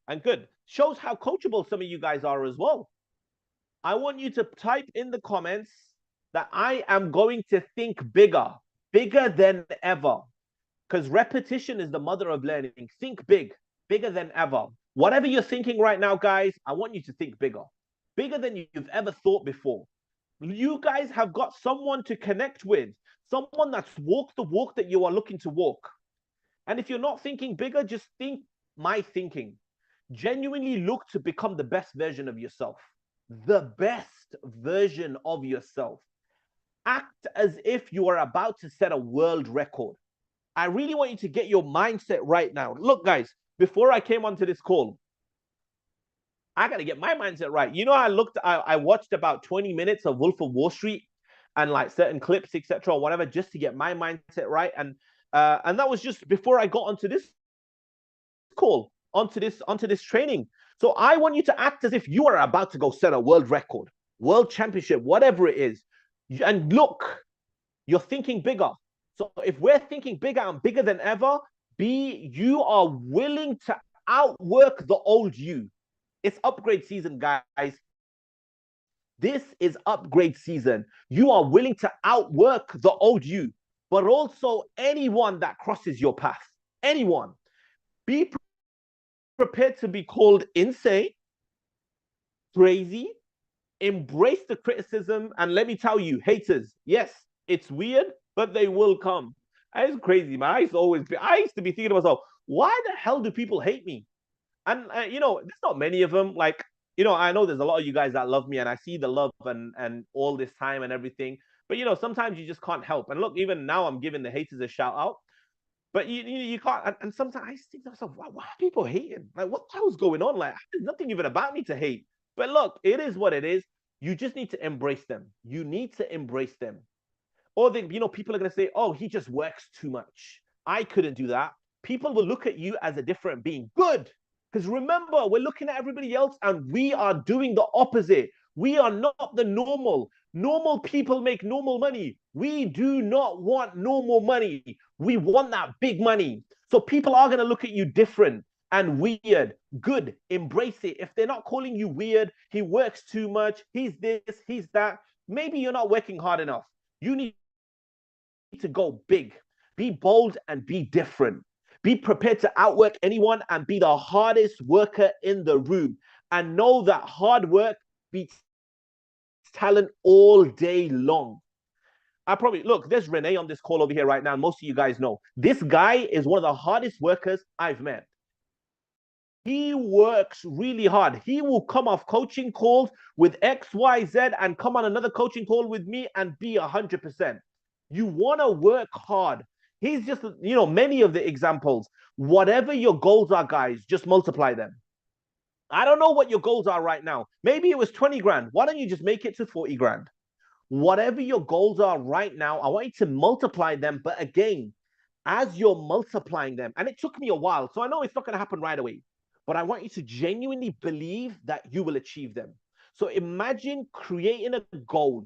And good. Shows how coachable some of you guys are as well. I want you to type in the comments that I am going to think bigger, bigger than ever. Because repetition is the mother of learning. Think big, bigger than ever. Whatever you're thinking right now, guys, I want you to think bigger, bigger than you've ever thought before. You guys have got someone to connect with, someone that's walked the walk that you are looking to walk. And if you're not thinking bigger, just think my thinking. Genuinely look to become the best version of yourself. The best version of yourself. Act as if you are about to set a world record. I really want you to get your mindset right now. Look, guys, before I came onto this call, I got to get my mindset right. You know, I watched about 20 minutes of Wolf of Wall Street and like certain clips, etc., or whatever, just to get my mindset right. And that was just before I got onto this call, onto this training. So I want you to act as if you are about to go set a world record, world championship, whatever it is. And look, you're thinking bigger. So if we're thinking bigger and bigger than ever, you are willing to outwork the old you. It's upgrade season, guys. This is upgrade season. You are willing to outwork the old you, but also anyone that crosses your path. Anyone. Be prepared to be called insane, crazy, embrace the criticism, and let me tell you, haters, yes, it's weird, but they will come. It's crazy, man. I used to be thinking to myself, why the hell do people hate me? And you know, there's not many of them. Like, you know, I know there's a lot of you guys that love me, and I see the love and all this time and everything. But you know, sometimes you just can't help. And look, even now I'm giving the haters a shout out. But you can't. And sometimes I think to myself, why are people hating? Like, what the hell's going on? Like, there's nothing even about me to hate. But look, it is what it is. You just need to embrace them. You need to embrace them. Or people are gonna say, oh, he just works too much. I couldn't do that. People will look at you as a different being. Good. Because remember, we're looking at everybody else and we are doing the opposite. We are not the normal. Normal people make normal money. We do not want normal money. We want that big money. So people are going to look at you different and weird. Good. Embrace it. If they're not calling you weird, he works too much, he's this, he's that, maybe you're not working hard enough. You need to go big. Be bold and be different. Be prepared to outwork anyone and be the hardest worker in the room. And know that hard work beats talent all day long. Look, there's Renee on this call over here right now. Most of you guys know. This guy is one of the hardest workers I've met. He works really hard. He will come off coaching calls with XYZ and come on another coaching call with me and be 100%. You want to work hard. He's just, many of the examples. Whatever your goals are, guys, just multiply them. I don't know what your goals are right now. Maybe it was 20 grand. Why don't you just make it to 40 grand? Whatever your goals are right now, I want you to multiply them. But again, as you're multiplying them, and it took me a while, so I know it's not going to happen right away, but I want you to genuinely believe that you will achieve them. So imagine creating a goal,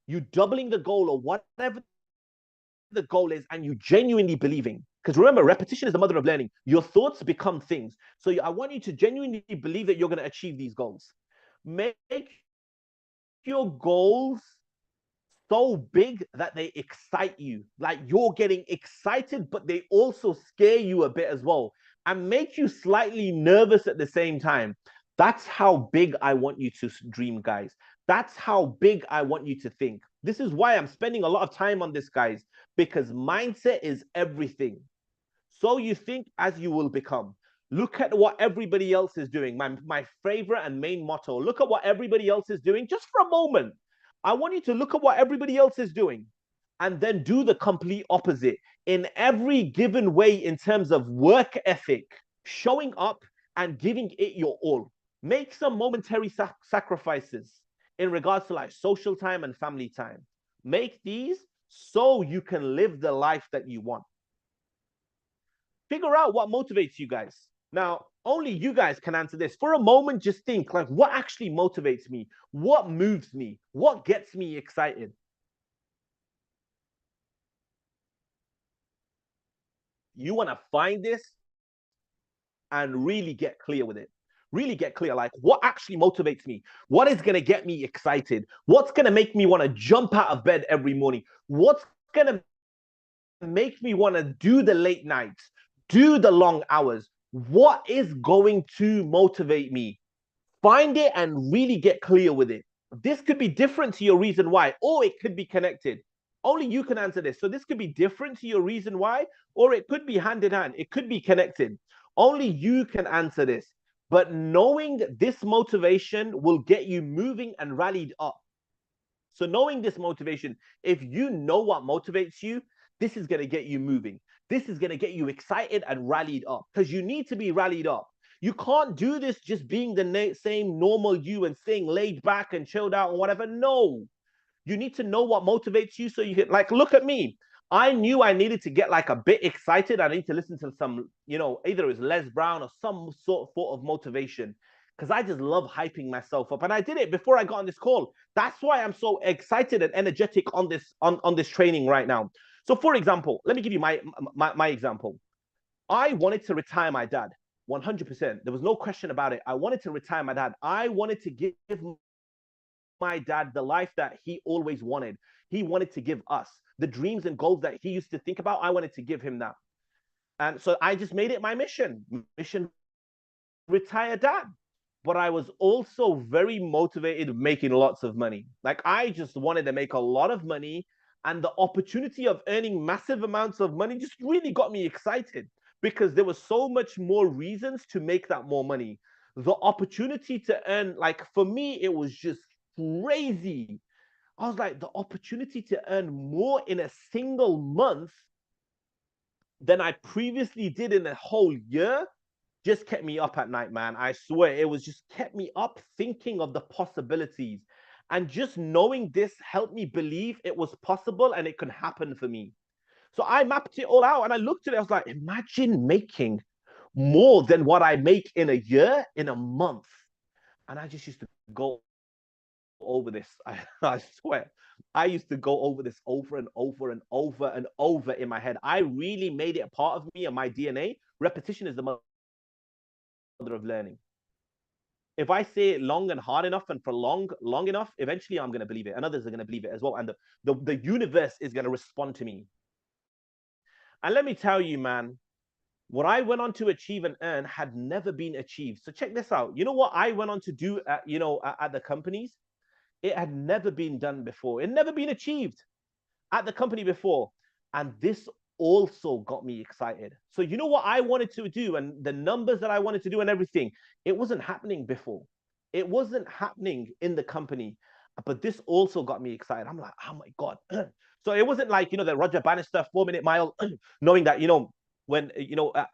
you doubling the goal or whatever the goal is, and you genuinely believing. Because remember, repetition is the mother of learning. Your thoughts become things. So I want you to genuinely believe that you're going to achieve these goals. Make your goals so big that they excite you. Like you're getting excited, but they also scare you a bit as well and make you slightly nervous at the same time. That's how big I want you to dream, guys. That's how big I want you to think. This is why I'm spending a lot of time on this, guys, because mindset is everything. So you think as you will become. Look at what everybody else is doing. My favorite and main motto, look at what everybody else is doing just for a moment. I want you to look at what everybody else is doing and then do the complete opposite in every given way in terms of work ethic, showing up and giving it your all. Make some momentary sacrifices in regards to like social time and family time. Make these so you can live the life that you want. Figure out what motivates you guys. Now, only you guys can answer this. For a moment, just think like, what actually motivates me? What moves me? What gets me excited? You want to find this and really get clear with it. Really get clear, like what actually motivates me? What is going to get me excited? What's going to make me want to jump out of bed every morning? What's going to make me want to do the late nights, do the long hours? What is going to motivate me? Find it and really get clear with it. This could be different to your reason why, or it could be connected. Only you can answer this. So this could be different to your reason why, or it could be hand in hand. It could be connected. Only you can answer this. But knowing this motivation will get you moving and rallied up. So knowing this motivation, if you know what motivates you, this is going to get you moving. This is going to get you excited and rallied up because you need to be rallied up. You can't do this just being the same normal you and staying laid back and chilled out and whatever. No, you need to know what motivates you so you can, like, look at me. I knew I needed to get like a bit excited. I need to listen to some, either it was Les Brown or some sort of motivation because I just love hyping myself up. And I did it before I got on this call. That's why I'm so excited and energetic on this training right now. So for example, let me give you my example. I wanted to retire my dad 100%. There was no question about it. I wanted to retire my dad. I wanted to give my dad the life that he always wanted. He wanted to give us the dreams and goals that he used to think about. I wanted to give him that. And so I just made it my mission retire dad. But I was also very motivated making lots of money. Like I just wanted to make a lot of money. And the opportunity of earning massive amounts of money just really got me excited because there was so much more reasons to make that more money. The opportunity to earn, like for me, it was just crazy. I was like, the opportunity to earn more in a single month than I previously did in a whole year just kept me up at night, man. I swear it was just kept me up thinking of the possibilities. And just knowing this helped me believe it was possible and it could happen for me. So I mapped it all out and I looked at it. I was like, imagine making more than what I make in a year, in a month. And I just used to go over this. I swear, I used to go over this over and over and over and over in my head. I really made it a part of me and my DNA. Repetition is the mother of learning. If I say it long and hard enough and for long enough, eventually I'm going to believe it, and others are going to believe it as well. And the universe is going to respond to me. And let me tell you, man, what I went on to achieve and earn had never been achieved. So check this out. You know what I went on to do at the companies? It had never been done before. It had never been achieved at the company before. And this also got me excited. So you know what I wanted to do and the numbers that I wanted to do and everything, it wasn't happening before. It wasn't happening in the company. But this also got me excited. I'm like, oh my God. So it wasn't like, the Roger Bannister 4-minute mile, knowing that, when,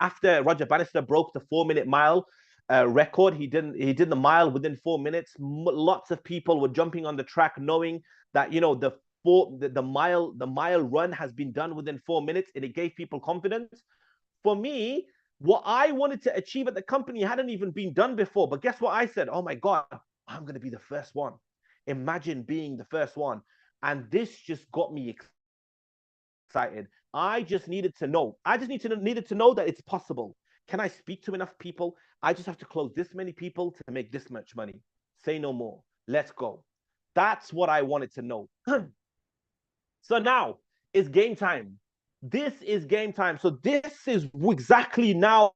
after Roger Bannister broke the 4-minute mile record, he did the mile within 4 minutes. Lots of people were jumping on the track knowing that, the mile run has been done within 4 minutes, and it gave people confidence. For me, what I wanted to achieve at the company hadn't even been done before. But guess what I said? Oh my God, I'm going to be the first one. Imagine being the first one. And this just got me excited. I just needed to know. I just needed to know that it's possible. Can I speak to enough people? I just have to close this many people to make this much money. Say no more. Let's go. That's what I wanted to know. So now it's game time. This is game time. So this is exactly now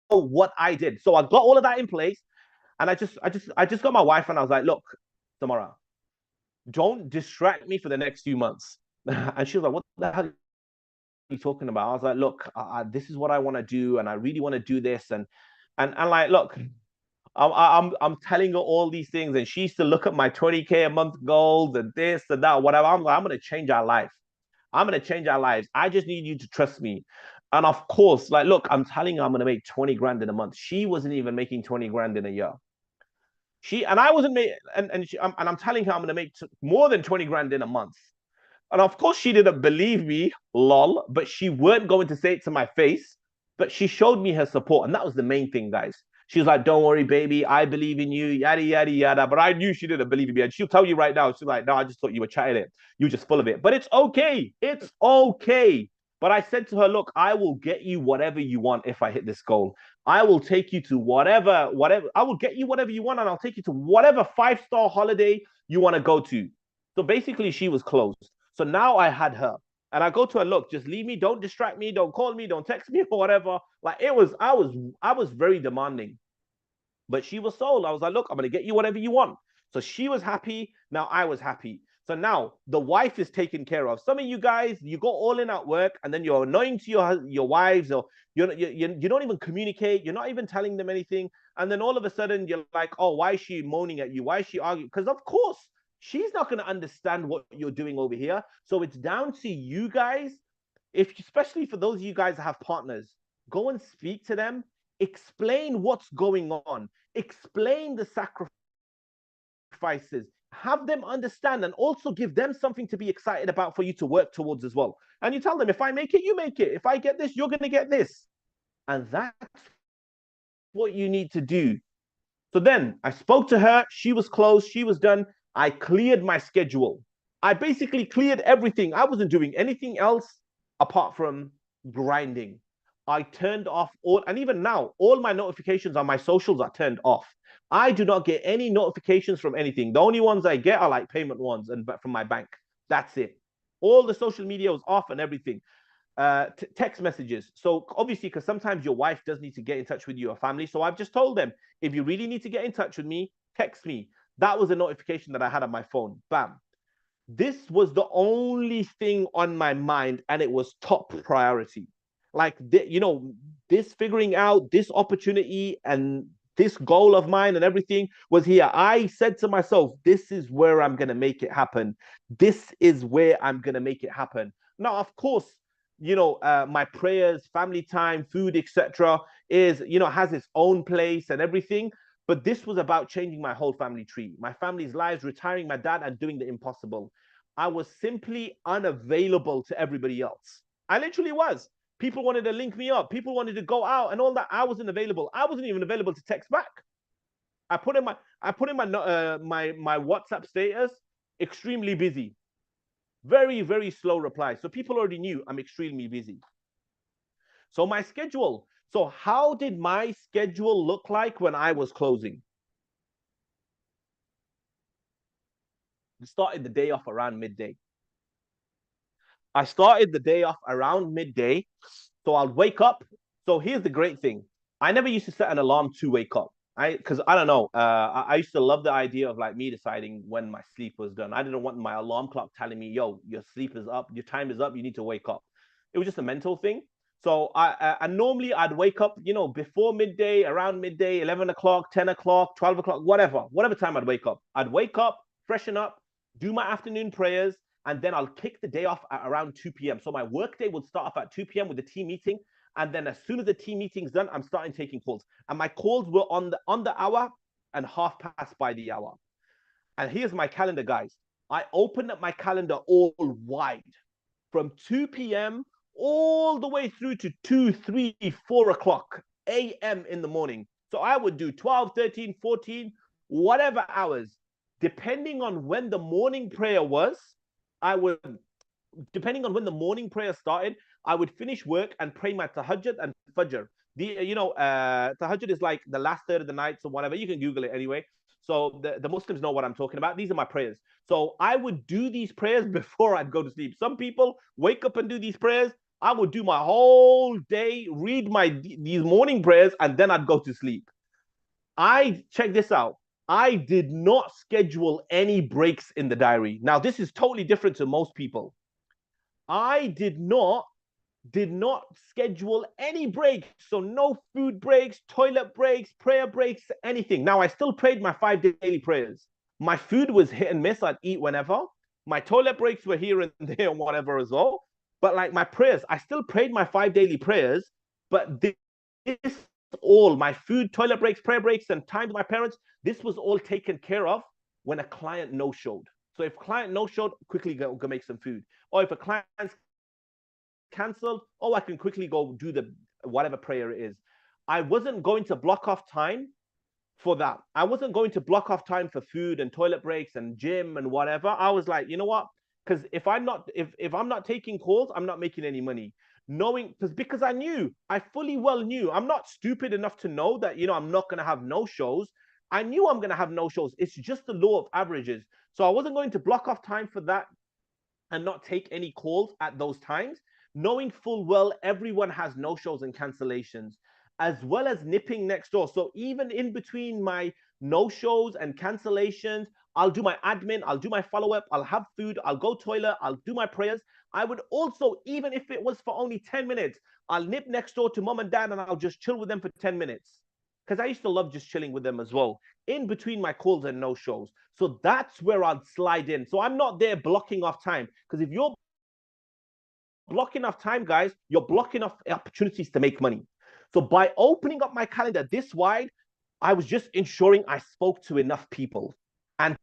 what I did. So I got all of that in place, and I just got my wife, and I was like, look, Samara, don't distract me for the next few months. And she was like, what the hell are talking about? I was like, look, this is what I want to do, and I really want to do this, and like, look, I'm telling her all these things, and she used to look at my 20K a month goals and this and that, whatever. I'm like, I'm gonna change our life. I'm gonna change our lives. I just need you to trust me. And of course, like, look, I'm telling her I'm gonna make 20 grand in a month. She wasn't even making 20 grand in a year. She and I wasn't making, and I'm telling her I'm gonna make more than 20 grand in a month. And of course, she didn't believe me, lol, but she weren't going to say it to my face. But she showed me her support. And that was the main thing, guys. She was like, don't worry, baby. I believe in you, yada, yada, yada. But I knew she didn't believe in me. And she'll tell you right now, she's like, no, I just thought you were chatting it. You were just full of it. But it's okay. It's okay. But I said to her, look, I will get you whatever you want if I hit this goal. I will take you to whatever. I will get you whatever you want, and I'll take you to whatever 5-star holiday you want to go to. So basically, she was closed. So now I had her. And I go to her, look, just leave me, don't distract me, don't call me, don't text me or whatever. Like I was very demanding. But she was sold. I was like, look, I'm gonna get you whatever you want. So she was happy. Now I was happy. So now the wife is taken care of. Some of you guys, you go all in at work, and then you're annoying to your wives, or you don't even communicate. You're not even telling them anything, and then all of a sudden you're like, oh, why is she moaning at you? Why is she arguing? Because of course she's not going to understand what you're doing over here. So it's down to you guys, if especially for those of you guys that have partners, go and speak to them, explain what's going on, explain the sacrifices, have them understand, and also give them something to be excited about for you to work towards as well. And you tell them, if I make it, you make it. If I get this, you're going to get this. And that's what you need to do. So then I spoke to her. She was closed. She was done. I cleared my schedule. I basically cleared everything. I wasn't doing anything else apart from grinding. I turned off all, and even now, all my notifications on my socials are turned off. I do not get any notifications from anything. The only ones I get are like payment ones and from my bank. That's it. All the social media was off and everything. Text messages. So obviously, because sometimes your wife does need to get in touch with your family. So I've just told them, if you really need to get in touch with me, text me. That was a notification that I had on my phone. Bam. This was the only thing on my mind, and it was top priority. Like, this figuring out this opportunity and this goal of mine and everything was here. I said to myself, this is where I'm going to make it happen. This is where I'm going to make it happen. Now, of course, my prayers, family time, food, etc., is, has its own place and everything. But this was about changing my whole family tree, my family's lives, retiring my dad, and doing the impossible. I was simply unavailable to everybody else. I literally was. People wanted to link me up. People wanted to go out and all that. I wasn't available. I wasn't even available to text back. I put in my my WhatsApp status, extremely busy. Very, very slow reply. So people already knew I'm extremely busy. So my schedule. So how did my schedule look like when I was closing? I started the day off around midday. I started the day off around midday. So I'll wake up. So here's the great thing. I never used to set an alarm to wake up. Because I don't know. I used to love the idea of like me deciding when my sleep was done. I didn't want my alarm clock telling me, yo, your sleep is up, your time is up, you need to wake up. It was just a mental thing. So and normally I'd wake up, before midday, around midday, 11 o'clock, 10 o'clock, 12 o'clock, whatever time I'd wake up. I'd wake up, freshen up, do my afternoon prayers, and then I'll kick the day off at around 2 p.m. So my work day would start off at 2 p.m. with the team meeting. And then as soon as the team meeting's done, I'm starting taking calls. And my calls were on the hour and half past by the hour. And here's my calendar, guys. I opened up my calendar all wide from 2 p.m. all the way through to 2, 3, 4 o'clock a.m. in the morning. So I would do 12, 13, 14, whatever hours, depending on when the morning prayer was. Depending on when the morning prayer started, I would finish work and pray my tahajjud and fajr. Tahajjud is like the last third of the night, so whatever. You can Google it anyway. So the Muslims know what I'm talking about. These are my prayers. So I would do these prayers before I'd go to sleep. Some people wake up and do these prayers. I would do my whole day, read these morning prayers, and then I'd go to sleep. Check this out. I did not schedule any breaks in the diary. Now, this is totally different to most people. I did not did not schedule any breaks. So no food breaks, toilet breaks, prayer breaks, anything. Now I still prayed my 5 daily prayers. My food was hit and miss. I'd eat whenever. My toilet breaks were here and there and whatever as well. But like my prayers, I still prayed my 5 daily prayers. But this all, my food, toilet breaks, prayer breaks, and time with my parents, this was all taken care of when a client no showed. So if client no showed, quickly go make some food. Or if a client's cancelled, oh, I can quickly go do the whatever prayer it is. I wasn't going to block off time for that. I wasn't going to block off time for food and toilet breaks and gym and whatever. I was like, you know what? Because if I'm not taking calls, I'm not making any money. Knowing because I fully well knew I'm not stupid enough to know that I'm not gonna have no shows. I knew I'm gonna have no shows. It's just the law of averages. So I wasn't going to block off time for that and not take any calls at those times, knowing full well everyone has no shows and cancellations, as well as nipping next door. So even in between my no shows and cancellations, I'll do my admin, I'll do my follow up, I'll have food, I'll go toilet, I'll do my prayers. I would also, even if it was for only 10 minutes, I'll nip next door to mom and dad and I'll just chill with them for 10 minutes. Because I used to love just chilling with them as well in between my calls and no shows. So that's where I'd slide in. So I'm not there blocking off time. Because if you're blocking off time, guys, you're blocking off opportunities to make money. So by opening up my calendar this wide, I was just ensuring I spoke to enough people and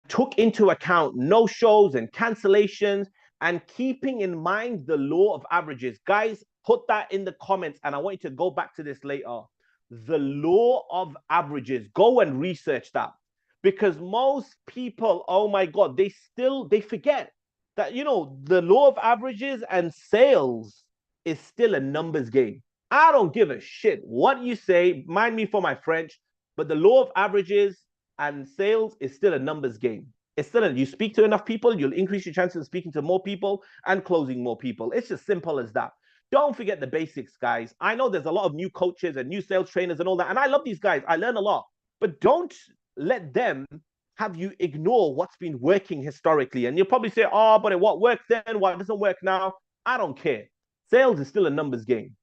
took into account no shows and cancellations and keeping in mind the law of averages. Guys, put that in the comments and I want you to go back to this later. The law of averages. Go and research that because most people, oh my God, they forget that, the law of averages and sales is still a numbers game. I don't give a shit what you say, mind me for my French, but the law of averages and sales is still a numbers game. It's still you speak to enough people, you'll increase your chances of speaking to more people and closing more people. It's just simple as that. Don't forget the basics, guys. I know there's a lot of new coaches and new sales trainers and all that, and I love these guys. I learn a lot, but don't let them have you ignore what's been working historically. And you'll probably say, oh, but what worked then? What doesn't work now? I don't care. Sales is still a numbers game.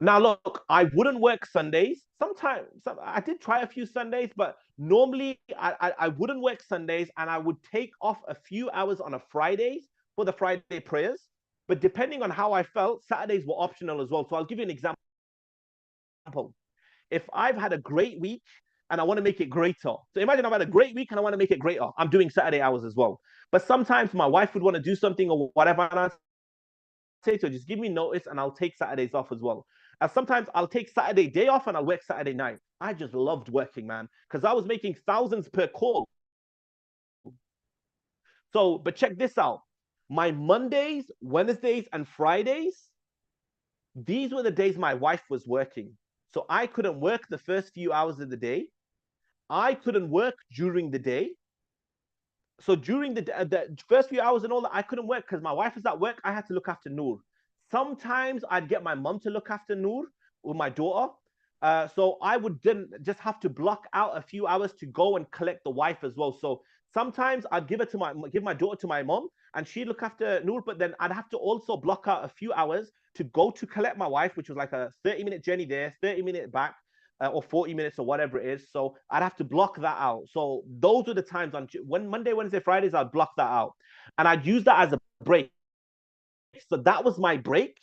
Now, look, I wouldn't work Sundays. Sometimes I did try a few Sundays, but normally I wouldn't work Sundays and I would take off a few hours on a Fridays for the Friday prayers. But depending on how I felt, Saturdays were optional as well. So I'll give you an example. If I've had a great week and I want to make it greater. So imagine I've had a great week and I want to make it greater. I'm doing Saturday hours as well. But sometimes my wife would want to do something or whatever. And I say to her, just give me notice and I'll take Saturdays off as well. And sometimes I'll take Saturday day off and I'll work Saturday night. I just loved working, man, because I was making thousands per call. So, but check this out. My Mondays, Wednesdays, and Fridays, these were the days my wife was working. So I couldn't work the first few hours of the day. I couldn't work during the day. So during the first few hours and all that, I couldn't work because my wife was at work. I had to look after Noor. Sometimes I'd get my mom to look after Noor with my daughter. So I would then just have to block out a few hours to go and collect the wife as well. So sometimes I'd give my daughter to my mom and she'd look after Noor, but then I'd have to also block out a few hours to go to collect my wife, which was like a 30-minute journey there, 30-minute back, or 40 minutes or whatever it is. So I'd have to block that out. So those were the times when Monday, Wednesday, Fridays, I'd block that out. And I'd use that as a break. So that was my break,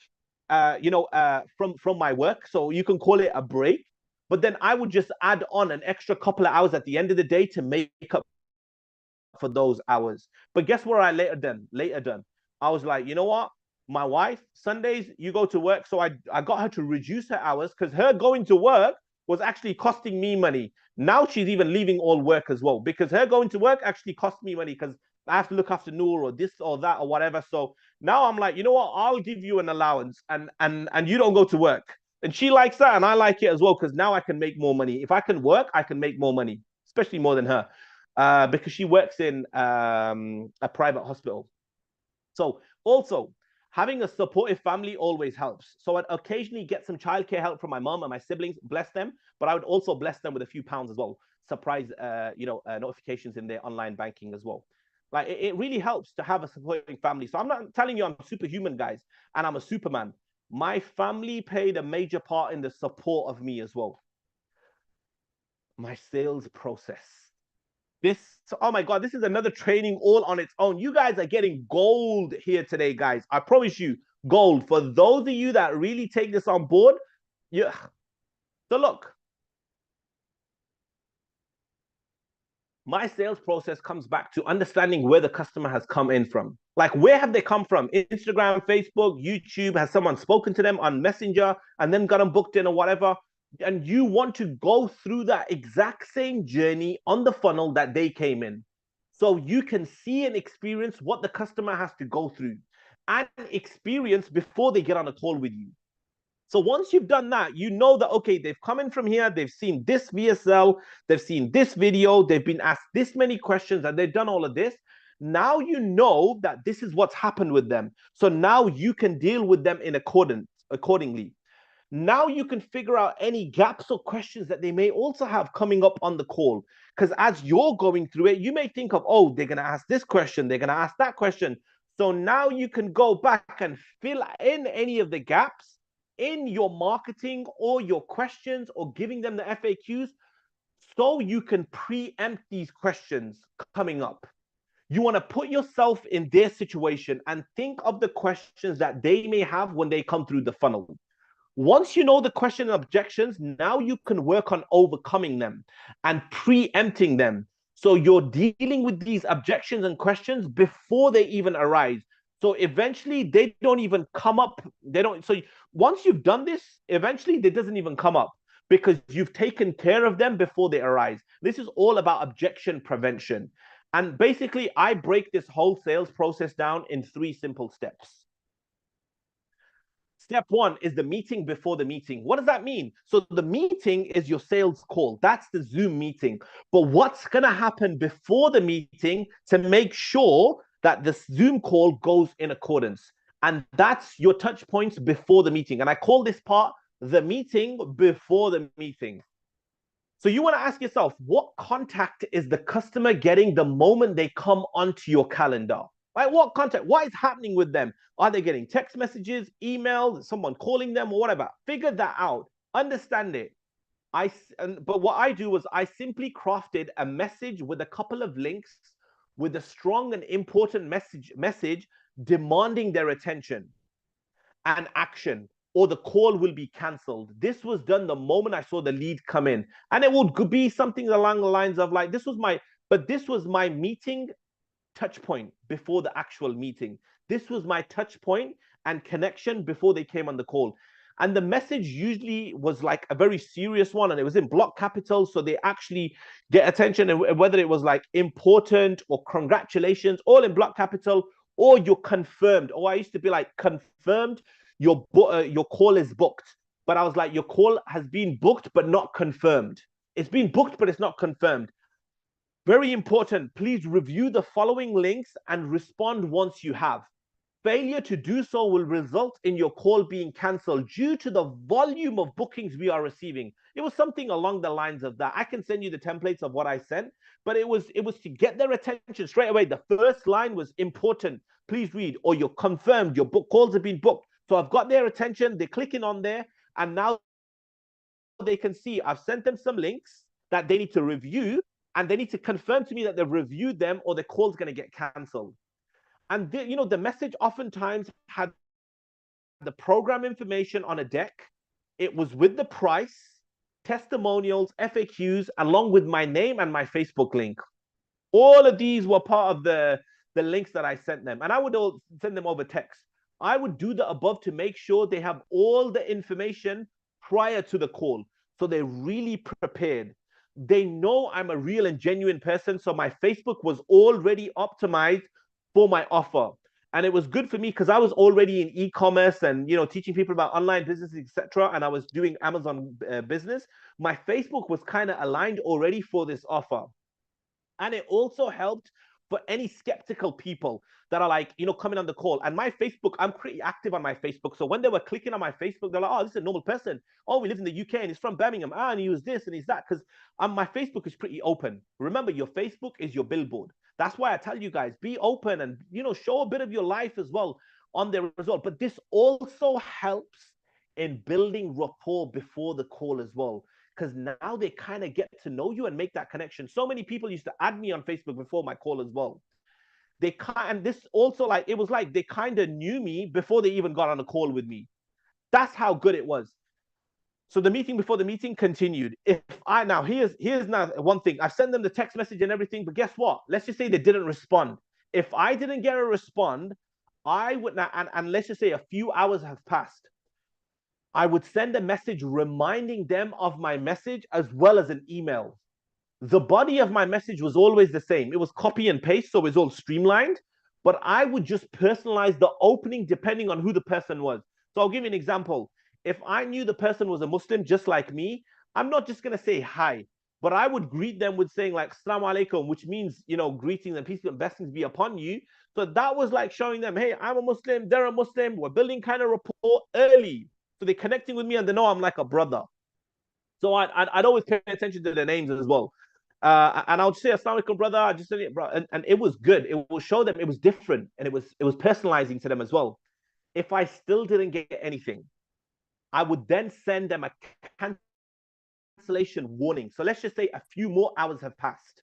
from my work. So you can call it a break. But then I would just add on an extra couple of hours at the end of the day to make up for those hours. But guess what I later done? I was like, you know what? My wife, Sundays, you go to work. So I got her to reduce her hours because her going to work was actually costing me money. Now she's even leaving all work as well because her going to work actually cost me money because I have to look after Noor or this or that or whatever. So now I'm like, you know what? I'll give you an allowance and you don't go to work. And she likes that and I like it as well because now I can make more money. If I can work, I can make more money, especially more than her, because she works in a private hospital. So also, having a supportive family always helps. So I'd occasionally get some childcare help from my mom and my siblings, bless them, but I would also bless them with a few pounds as well. Surprise, notifications in their online banking as well. Like it really helps to have a supporting family. So I'm not telling you I'm superhuman, guys, and I'm a superman. My family played a major part in the support of me as well. My sales process. This, oh my God, this is another training all on its own. You guys are getting gold here today, guys. I promise you, gold. For those of you that really take this on board, yeah. So look, my sales process comes back to understanding where the customer has come in from. Like, where have they come from? Instagram, Facebook, YouTube. Has someone spoken to them on Messenger and then got them booked in or whatever? And you want to go through that exact same journey on the funnel that they came in. So you can see and experience what the customer has to go through and experience before they get on a call with you. So once you've done that, you know that, okay, they've come in from here, they've seen this VSL, they've seen this video, they've been asked this many questions, and they've done all of this. Now you know that this is what's happened with them. So now you can deal with them in accordingly. Now you can figure out any gaps or questions that they may also have coming up on the call. Because as you're going through it, you may think of, oh, they're going to ask this question, they're going to ask that question. So now you can go back and fill in any of the gaps in your marketing or your questions or giving them the FAQs so you can preempt these questions coming up. You want to put yourself in their situation and think of the questions that they may have when they come through the funnel. Once you know the question and objections, now you can work on overcoming them and preempting them. So you're dealing with these objections and questions before they even arise. So eventually they don't even come up. They don't. So once you've done this, eventually it doesn't even come up because you've taken care of them before they arise. This is all about objection prevention. And basically, I break this whole sales process down in 3 simple steps. Step 1 is the meeting before the meeting. What does that mean? So the meeting is your sales call. That's the Zoom meeting. But what's going to happen before the meeting to make sure that the Zoom call goes in accordance? And that's your touch points before the meeting. And I call this part the meeting before the meeting. So you want to ask yourself, what contact is the customer getting the moment they come onto your calendar? Right? What contact? What is happening with them? Are they getting text messages, emails, someone calling them, or whatever? Figure that out. Understand it. But what I do was I simply crafted a message with a couple of links with a strong and important message demanding their attention and action, or the call will be cancelled. This was done the moment I saw the lead come in. And it would be something along the lines of like, this was my meeting touch point before the actual meeting. This was my touch point and connection before they came on the call. And the message usually was like a very serious one, and it was in block capitals, so they actually get attention. And whether it was like important or congratulations, all in block capital, or you're confirmed. Or I used to be like, confirmed, your call is booked. But I was like, your call has been booked but not confirmed. It's been booked but it's not confirmed. Very important. Please review the following links and respond once you have. Failure to do so will result in your call being cancelled due to the volume of bookings we are receiving. It was something along the lines of that. I can send you the templates of what I sent, but it was to get their attention straight away. The first line was important. Please read, or you're confirmed, your book calls have been booked. So I've got their attention. They're clicking on there, and now they can see I've sent them some links that they need to review, and they need to confirm to me that they've reviewed them or the call's going to get cancelled. And the message oftentimes had the program information on a deck. It was with the price, testimonials, FAQs, along with my name and my Facebook link. All of these were part of the links that I sent them. And I would all send them over text. I would do the above to make sure they have all the information prior to the call. So they're really prepared. They know I'm a real and genuine person. So my Facebook was already optimized for my offer. And it was good for me because I was already in e-commerce and teaching people about online business, etc. And I was doing Amazon business. My Facebook was kind of aligned already for this offer. And it also helped for any skeptical people that are like, coming on the call. And my Facebook, I'm pretty active on my Facebook. So when they were clicking on my Facebook, they're like, oh, this is a normal person. Oh, we live in the UK and he's from Birmingham. And he was this and he's that. Because my Facebook is pretty open. Remember, your Facebook is your billboard. That's why I tell you guys, be open and, show a bit of your life as well on the result. But this also helps in building rapport before the call as well, because now they kind of get to know you and make that connection. So many people used to add me on Facebook before my call as well. They kind and this also, like, it was like they kind of knew me before they even got on a call with me. That's how good it was. So the meeting before the meeting continued. If I now here's now one thing. I sent them the text message and everything, but guess what? Let's just say they didn't respond. If I didn't get a respond, I would not, and let's just say a few hours have passed. I would send a message reminding them of my message as well as an email. The body of my message was always the same. It was copy and paste, so it's all streamlined, but I would just personalize the opening depending on who the person was. So I'll give you an example. If I knew the person was a Muslim just like me, I'm not just going to say hi, but I would greet them with saying like Assalamu alaikum, which means, greetings and peace and blessings be upon you. So that was like showing them, hey, I'm a Muslim, they're a Muslim, we're building kind of rapport early. So they're connecting with me and they know I'm like a brother. So I'd always pay attention to their names as well. And I would say, Assalamu alaikum, brother. I just said it, bro. And it was good. It will show them it was different and it was personalizing to them as well. If I still didn't get anything, I would then send them a cancellation warning. So let's just say a few more hours have passed.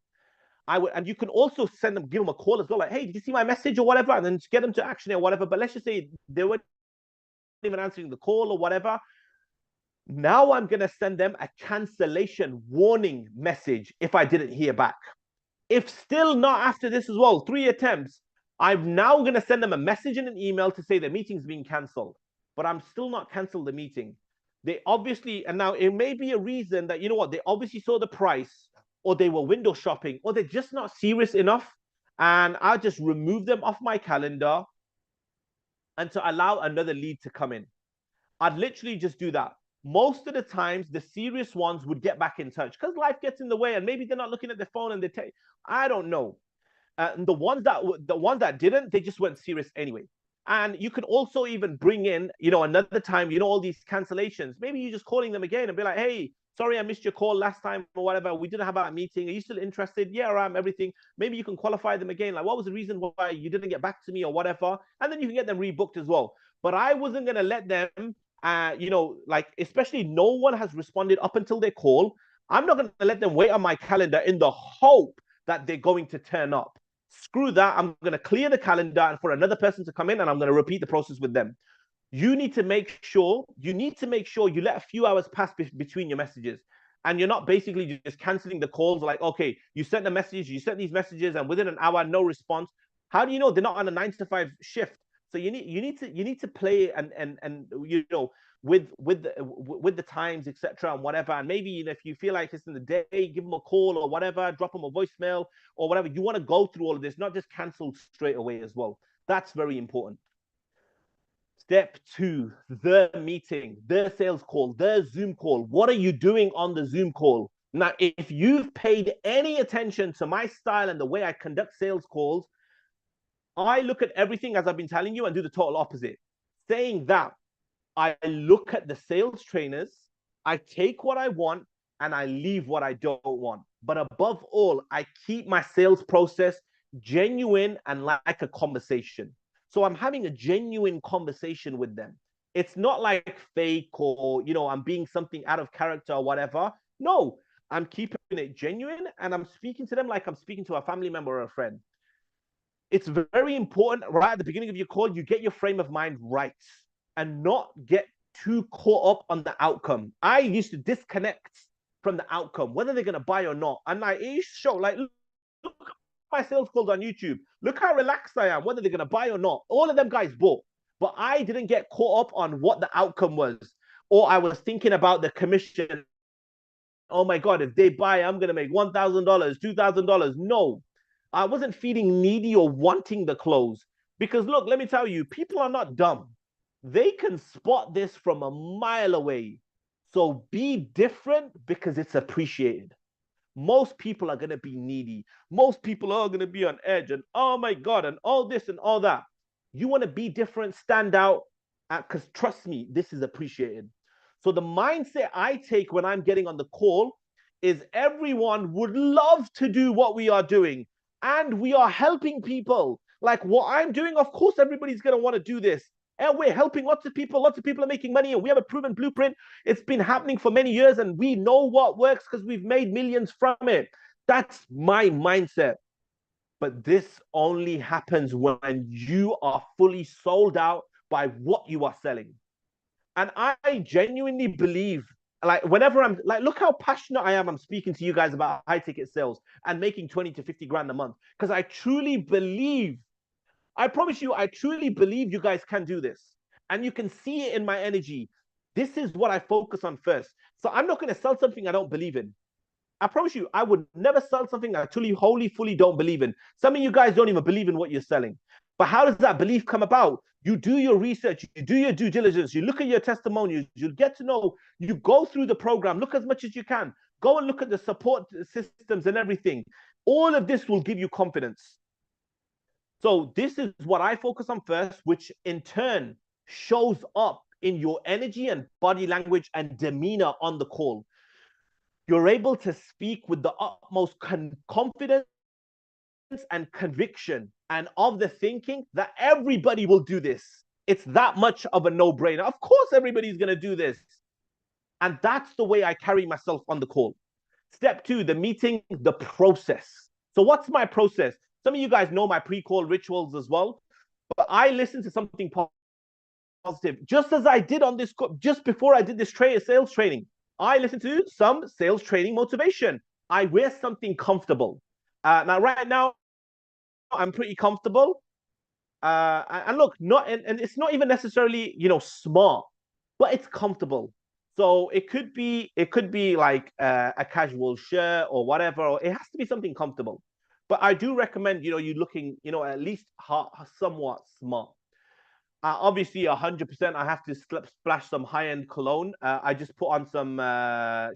And you can also give them a call as well, like, hey, did you see my message or whatever? And then get them to action it or whatever. But let's just say they weren't even answering the call or whatever. Now I'm going to send them a cancellation warning message if I didn't hear back. If still not after this as well, 3 attempts, I'm now going to send them a message and an email to say the meeting's being cancelled. But I'm still not canceled the meeting. They obviously, and now it may be a reason that, they obviously saw the price, or they were window shopping, or they're just not serious enough. And I'll just remove them off my calendar and to allow another lead to come in. I'd literally just do that. Most of the times, the serious ones would get back in touch because life gets in the way, and maybe they're not looking at their phone and they take. I don't know. And the ones that didn't, they just weren't serious anyway. And you could also even bring in, another time, all these cancellations. Maybe you're just calling them again and be like, hey, sorry, I missed your call last time or whatever. We didn't have our meeting. Are you still interested? Yeah, I'm everything. Maybe you can qualify them again. Like, what was the reason why you didn't get back to me or whatever? And then you can get them rebooked as well. But I wasn't going to let them like, especially no one has responded up until their call. I'm not going to let them wait on my calendar in the hope that they're going to turn up. Screw that. I'm going to clear the calendar and for another person to come in, and I'm going to repeat the process with them. You need to make sure you let a few hours pass between your messages. And you're not basically just canceling the calls like, okay, you sent a message, you sent these messages, and within an hour, no response. How do you know they're not on a 9 to 5 shift? So you need to play and with the times, etc. and whatever. And maybe if you feel like it's in the day, give them a call or whatever, drop them a voicemail or whatever. You want to go through all of this, not just cancel straight away as well. That's very important. Step 2, the meeting, the sales call, the Zoom call. What are you doing on the Zoom call? Now, if you've paid any attention to my style and the way I conduct sales calls, I look at everything as I've been telling you and do the total opposite. Saying that, I look at the sales trainers, I take what I want, and I leave what I don't want. But above all, I keep my sales process genuine and like a conversation. So I'm having a genuine conversation with them. It's not like fake or, I'm being something out of character or whatever. No, I'm keeping it genuine and I'm speaking to them like I'm speaking to a family member or a friend. It's very important right at the beginning of your call, you get your frame of mind right and not get too caught up on the outcome. I used to disconnect from the outcome, whether they're going to buy or not. And like, it show, like, look at my sales calls on YouTube. Look how relaxed I am, whether they're going to buy or not. All of them guys bought, but I didn't get caught up on what the outcome was. Or I was thinking about the commission. Oh my God, if they buy, I'm going to make $1,000, $2,000. No, I wasn't feeling needy or wanting the close. Because look, let me tell you, people are not dumb. They can spot this from a mile away. So be different because it's appreciated. Most people are going to be needy. Most people are going to be on edge and, oh my God, and all this and all that. You want to be different, stand out, because trust me, this is appreciated. So the mindset I take when I'm getting on the call is everyone would love to do what we are doing, and we are helping people. Like what I'm doing, of course, everybody's going to want to do this. And we're helping lots of people. Lots of people are making money, and we have a proven blueprint. It's been happening for many years, and we know what works because we've made millions from it. That's my mindset. But this only happens when you are fully sold out by what you are selling. And I genuinely believe, like, whenever I'm like, look how passionate I am. I'm speaking to you guys about high ticket sales and making 20 to 50 grand a month because I truly believe, I promise you, I truly believe you guys can do this. And you can see it in my energy. This is what I focus on first. So I'm not going to sell something I don't believe in. I promise you, I would never sell something I truly, wholly, fully don't believe in. Some of you guys don't even believe in what you're selling. But how does that belief come about? You do your research, you do your due diligence, you look at your testimonials, you get to know, you go through the program, look as much as you can, go and look at the support systems and everything. All of this will give you confidence. So this is what I focus on first, which in turn shows up in your energy and body language and demeanor on the call. You're able to speak with the utmost confidence and conviction and of the thinking that everybody will do this. It's that much of a no-brainer. Of course, everybody's going to do this. And that's the way I carry myself on the call. Step two, the meeting, the process. So what's my process? Some of you guys know my pre-call rituals as well, but I listen to something positive, just as I did on this, just before I did this sales training. I listened to some sales training motivation. I wear something comfortable. Now, right now, I'm pretty comfortable. And look, and it's not even necessarily, smart, but it's comfortable. So it could be like a casual shirt or whatever, or it has to be something comfortable. But I do recommend, you looking, at least somewhat smart. Obviously, 100%, I have to splash some high-end cologne. I just put on some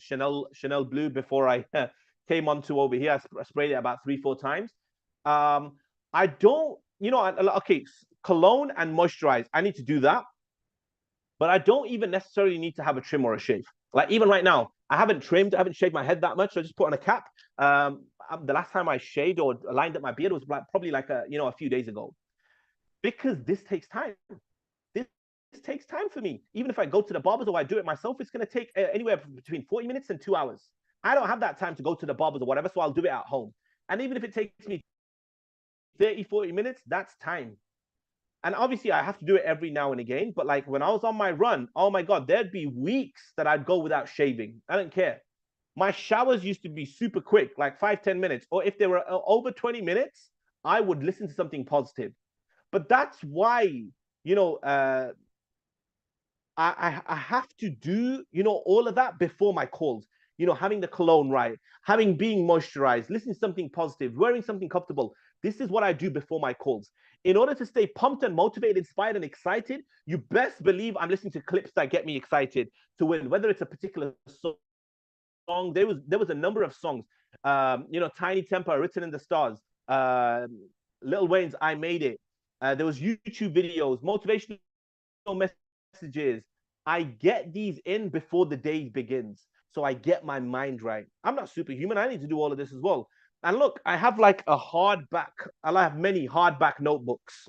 Chanel Blue before I came onto over here. I sprayed it about 3-4 times. I don't, okay, cologne and moisturize. I need to do that, but I don't even necessarily need to have a trim or a shave. Like even right now, I haven't trimmed, I haven't shaved my head that much. So I just put on a cap. The last time I shaved or lined up my beard was probably like a few days ago. Because this takes time. This takes time for me. Even if I go to the barbers or I do it myself, it's going to take anywhere between 40 minutes and 2 hours. I don't have that time to go to the barbers or whatever, so I'll do it at home. And even if it takes me 30, 40 minutes, that's time. And obviously, I have to do it every now and again. But like when I was on my run, oh my God, there'd be weeks that I'd go without shaving. I don't care. My showers used to be super quick, like 5-10 minutes. Or if they were over 20 minutes, I would listen to something positive. But that's why, I have to do, all of that before my calls. Having the cologne right, being moisturized, listening to something positive, wearing something comfortable. This is what I do before my calls. In order to stay pumped and motivated, inspired and excited, you best believe I'm listening to clips that get me excited to win, whether it's a particular song. There was a number of songs, Tiny Temper, Written in the Stars, Lil Wayne's I Made It. There was YouTube videos, motivational messages. I get these in before the day begins. So I get my mind right. I'm not superhuman. I need to do all of this as well. And look, I have like I have many hardback notebooks.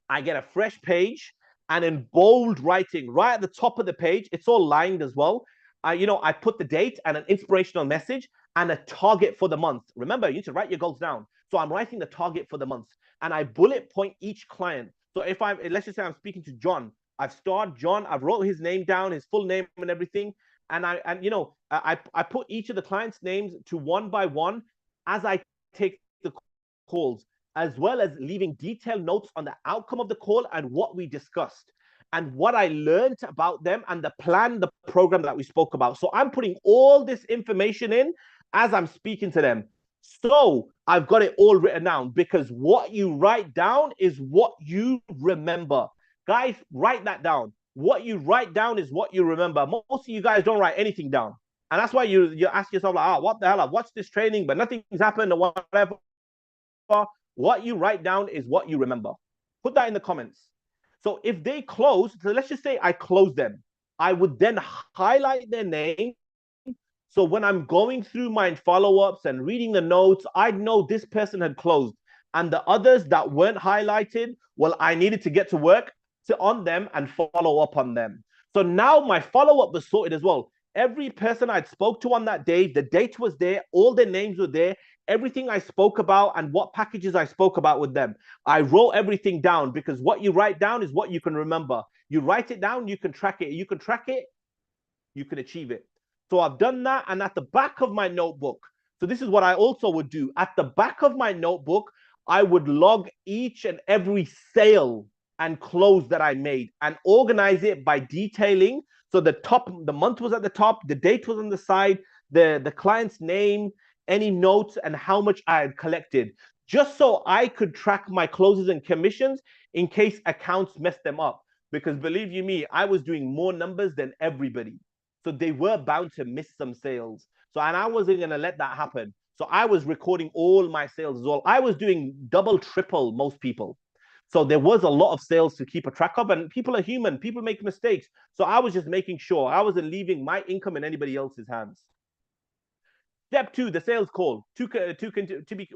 I get a fresh page and in bold writing right at the top of the page, it's all lined as well. I put the date and an inspirational message and a target for the month. Remember, you need to write your goals down. So I'm writing the target for the month and I bullet point each client. So let's just say I'm speaking to John, I've starred John, I've wrote his name down, his full name and everything. And I put each of the clients' names to one by one as I take the calls, as well as leaving detailed notes on the outcome of the call and what we discussed and what I learned about them and the program that we spoke about. So I'm putting all this information in as I'm speaking to them. So I've got it all written down because what you write down is what you remember. Guys, write that down. What you write down is what you remember. Most of you guys don't write anything down. And that's why you ask yourself, like, what the hell? I've watched this training, but nothing's happened or whatever. What you write down is what you remember. Put that in the comments. So if they close, so let's just say I close them, I would then highlight their name, So when I'm going through my follow-ups and reading the notes, I'd know this person had closed. And the others that weren't highlighted, well, I needed to get to work on them and follow up on them. So now my follow-up was sorted as well. Every person I'd spoke to on that day, the date was there, all their names were there, everything I spoke about and what packages I spoke about with them. I wrote everything down because what you write down is what you can remember. You write it down, you can track it. You can track it, you can achieve it. So I've done that. And at the back of my notebook, so this is what I also would do. At the back of my notebook, I would log each and every sale and close that I made and organize it by detailing. So the month was at the top, the date was on the side, the client's name, any notes, and how much I had collected, just so I could track my closes and commissions in case accounts messed them up. Because believe you me, I was doing more numbers than everybody. So they were bound to miss some sales. So, and I wasn't going to let that happen. So I was recording all my sales as well. I was doing double, triple most people. So there was a lot of sales to keep a track of, and people are human. People make mistakes. So I was just making sure I wasn't leaving my income in anybody else's hands. Step 2, the sales call to be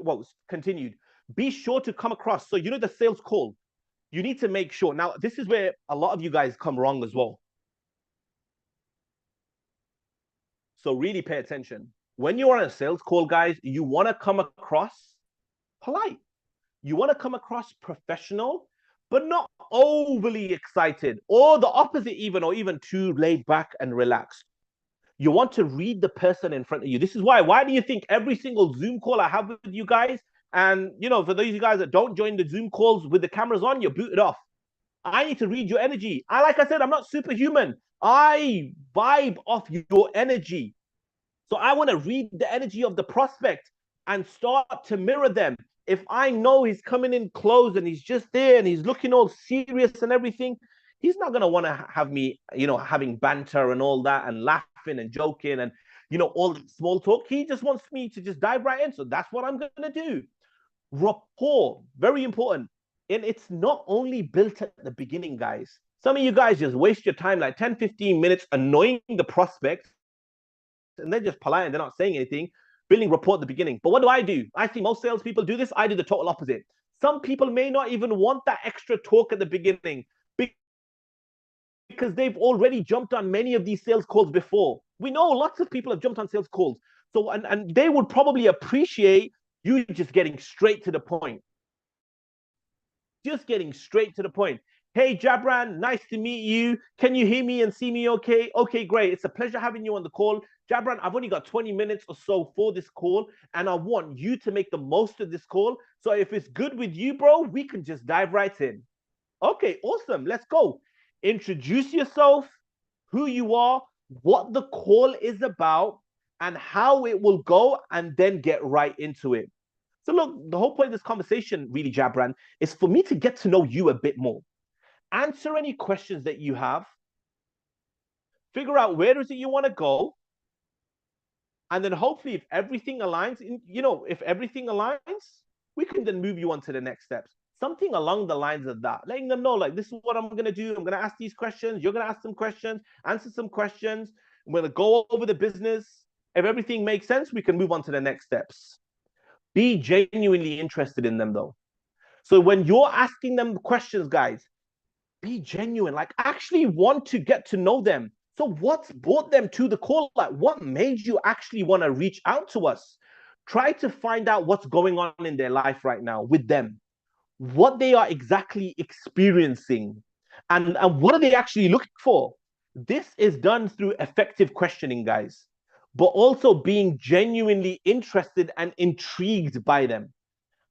continued. Be sure to come across. So you know the sales call. You need to make sure. Now, this is where a lot of you guys come wrong as well. So really pay attention. When you're on a sales call, guys, you want to come across polite. You want to come across professional, but not overly excited, or the opposite even, or even too laid back and relaxed. You want to read the person in front of you. This is why. Why do you think every single Zoom call I have with you guys, and for those of you guys that don't join the Zoom calls with the cameras on, you're booted off. I need to read your energy. Like I said, I'm not superhuman. I vibe off your energy. So I want to read the energy of the prospect and start to mirror them. If I know he's coming in close and he's just there and he's looking all serious and everything, he's not going to want to have me, having banter and all that and laughing and joking and, all the small talk. He just wants me to just dive right in. So that's what I'm going to do. Rapport, very important. And it's not only built at the beginning, guys. Some of you guys just waste your time like 10, 15 minutes annoying the prospect, and they're just polite and they're not saying anything, building rapport at the beginning. But what do? I see most salespeople do this. I do the total opposite. Some people may not even want that extra talk at the beginning because they've already jumped on many of these sales calls before. We know lots of people have jumped on sales calls. So, and they would probably appreciate you just getting straight to the point. Just getting straight to the point. Hey, Jabran, nice to meet you. Can you hear me and see me okay? Okay, great. It's a pleasure having you on the call. Jabran, I've only got 20 minutes or so for this call, and I want you to make the most of this call. So if it's good with you, bro, we can just dive right in. Okay, awesome. Let's go. Introduce yourself, who you are, what the call is about, and how it will go, and then get right into it. So look, the whole point of this conversation, really, Jabran, is for me to get to know you a bit more. Answer any questions that you have. Figure out where is it you want to go. And then hopefully, if everything aligns, we can then move you on to the next steps. Something along the lines of that, letting them know, like, this is what I'm going to do. I'm going to ask these questions. You're going to ask some questions, answer some questions. I'm going to go over the business. If everything makes sense, we can move on to the next steps. Be genuinely interested in them, though. So when you're asking them questions, guys, be genuine. Like, actually want to get to know them. So what's brought them to the call? Like, what made you actually want to reach out to us? Try to find out what's going on in their life right now with them, what they are exactly experiencing, and what are they actually looking for. This is done through effective questioning, guys, but also being genuinely interested and intrigued by them.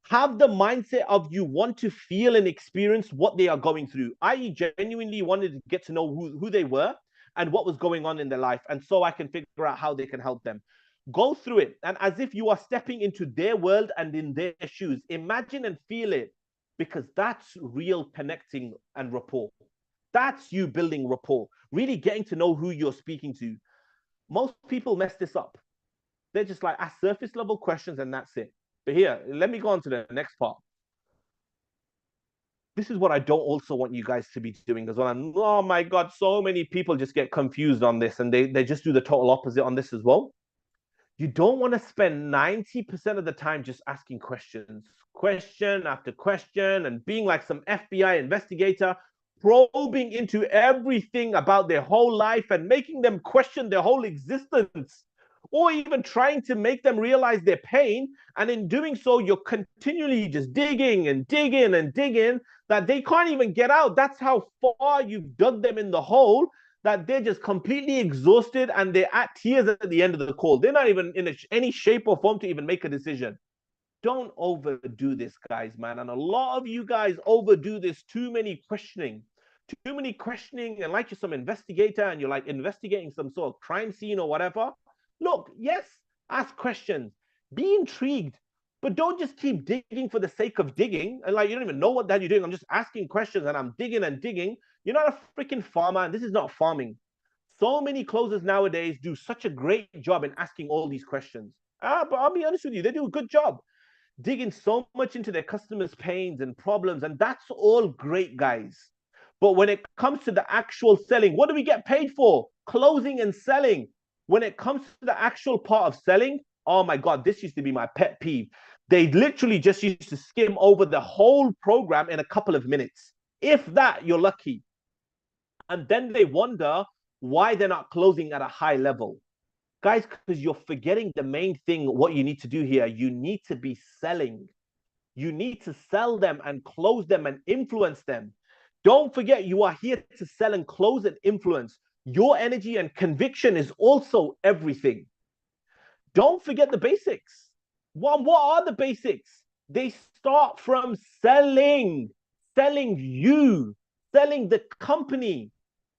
Have the mindset of you want to feel and experience what they are going through. I genuinely wanted to get to know who they were and what was going on in their life, and so I can figure out how they can help them. Go through it, and as if you are stepping into their world and in their shoes. Imagine and feel it, because that's real connecting and rapport. That's you building rapport, really getting to know who you're speaking to. Most people mess this up. They're just like, ask surface level questions and that's it. But here, let me go on to the next part. This is what I don't also want you guys to be doing as well. And oh my God, so many people just get confused on this, and they just do the total opposite on this as well. You don't want to spend 90% of the time just asking questions, question after question, and being like some FBI investigator, probing into everything about their whole life and making them question their whole existence, or even trying to make them realize their pain. And in doing so, you're continually just digging and digging and digging that they can't even get out. That's how far you've dug them in the hole, that they're just completely exhausted and they're at tears at the end of the call. They're not even in any shape or form to even make a decision. Don't overdo this, guys, man. And a lot of you guys overdo this. Too many questioning, and like you're some investigator and you're like investigating some sort of crime scene or whatever. Look, yes, ask questions, be intrigued, but don't just keep digging for the sake of digging. And like, you don't even know what the hell you're doing. I'm just asking questions and I'm digging and digging. You're not a freaking farmer, and this is not farming. So many closers nowadays do such a great job in asking all these questions. But I'll be honest with you, they do a good job digging so much into their customers' pains and problems, and that's all great, guys. But when it comes to the actual selling, what do we get paid for? Closing and selling. When it comes to the actual part of selling, oh my God, this used to be my pet peeve. They literally just used to skim over the whole program in a couple of minutes. If that, you're lucky. And then they wonder why they're not closing at a high level. Guys, because you're forgetting the main thing, what you need to do here. You need to be selling. You need to sell them and close them and influence them. Don't forget, you are here to sell and close and influence. Your energy and conviction is also everything. Don't forget the basics. What are the basics? They start from selling you, selling the company,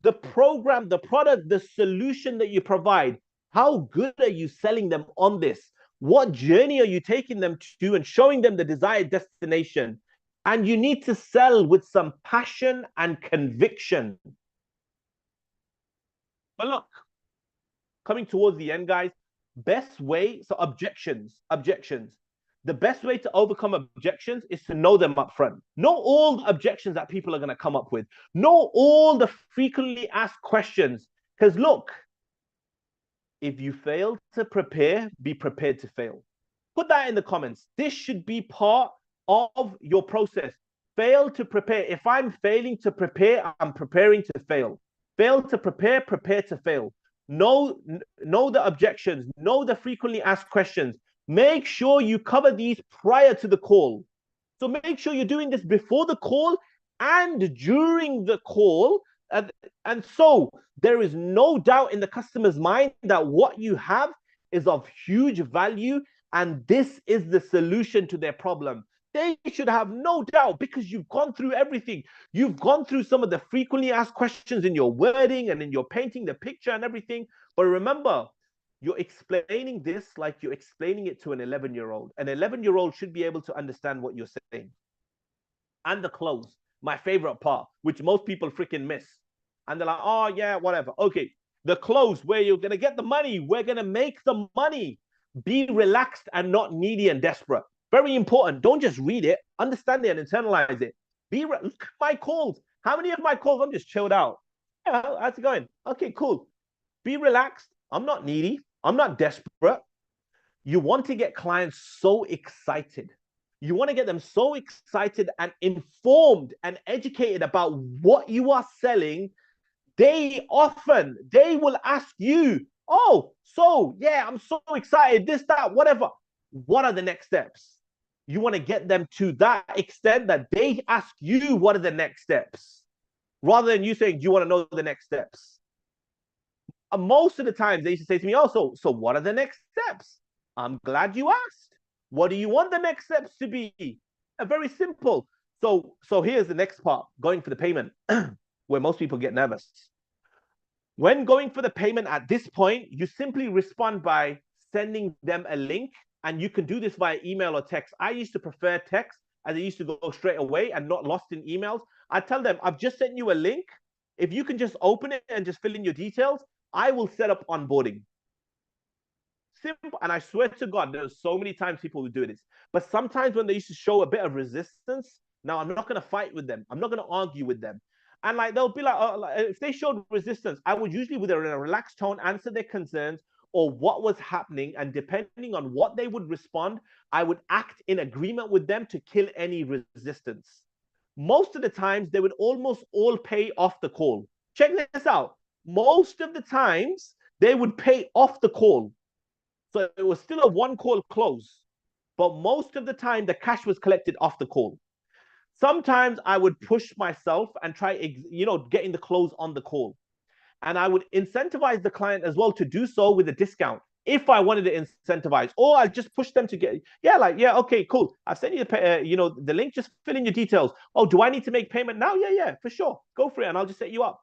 the program, the product, the solution that you provide. How good are you selling them on this? What journey are you taking them to and showing them the desired destination? And you need to sell with some passion and conviction. But look, coming towards the end, guys, best way, so objections. The best way to overcome objections is to know them up front. Know all the objections that people are going to come up with. Know all the frequently asked questions. Because look, if you fail to prepare, be prepared to fail. Put that in the comments. This should be part of your process. Fail to prepare. If I'm failing to prepare, I'm preparing to fail. Fail to prepare, prepare to fail. Know the objections. Know the frequently asked questions. Make sure you cover these prior to the call. So make sure you're doing this before the call and during the call. And so there is no doubt in the customer's mind that what you have is of huge value and this is the solution to their problem. They should have no doubt because you've gone through everything. You've gone through some of the frequently asked questions in your wording and in your painting the picture and everything. But remember, you're explaining this like you're explaining it to an 11-year-old. An 11-year-old should be able to understand what you're saying. And the close, my favorite part, which most people freaking miss. And they're like, oh, yeah, whatever. Okay, the close where you're going to get the money. We're going to make the money. Be relaxed and not needy and desperate. Very important. Don't just read it. Understand it and internalize it. Look at my calls. How many of my calls I'm just chilled out? Yeah, how's it going? Okay, cool. Be relaxed. I'm not needy. I'm not desperate. You want to get clients so excited. You want to get them so excited and informed and educated about what you are selling. They will ask you, oh, so yeah, I'm so excited, this, that, whatever. What are the next steps? You want to get them to that extent that they ask you, what are the next steps? Rather than you saying, do you want to know the next steps? Most of the times they used to say to me, oh, so what are the next steps? I'm glad you asked. What do you want the next steps to be? Very simple. So here's the next part, going for the payment, where most people get nervous. When going for the payment at this point, you simply respond by sending them a link, and you can do this via email or text. I used to prefer text as it used to go straight away and not lost in emails. I tell them, I've just sent you a link. If you can just open it and just fill in your details, I will set up onboarding. Simple. And I swear to God, there's so many times people will do this. But sometimes when they used to show a bit of resistance, now I'm not going to fight with them. I'm not going to argue with them. And like they'll be like, if they showed resistance, I would usually, with a relaxed tone, answer their concerns, or what was happening. And depending on what they would respond, I would act in agreement with them to kill any resistance. Most of the times, they would almost all pay off the call. Check this out. Most of the times, they would pay off the call. So it was still a one call close, but most of the time, the cash was collected off the call. Sometimes I would push myself and try, getting the close on the call. And I would incentivize the client as well to do so with a discount if I wanted to incentivize, or I'll just push them to get, okay, cool. I've sent you the link, just fill in your details. Oh, do I need to make payment now? Yeah, for sure. Go for it. And I'll just set you up.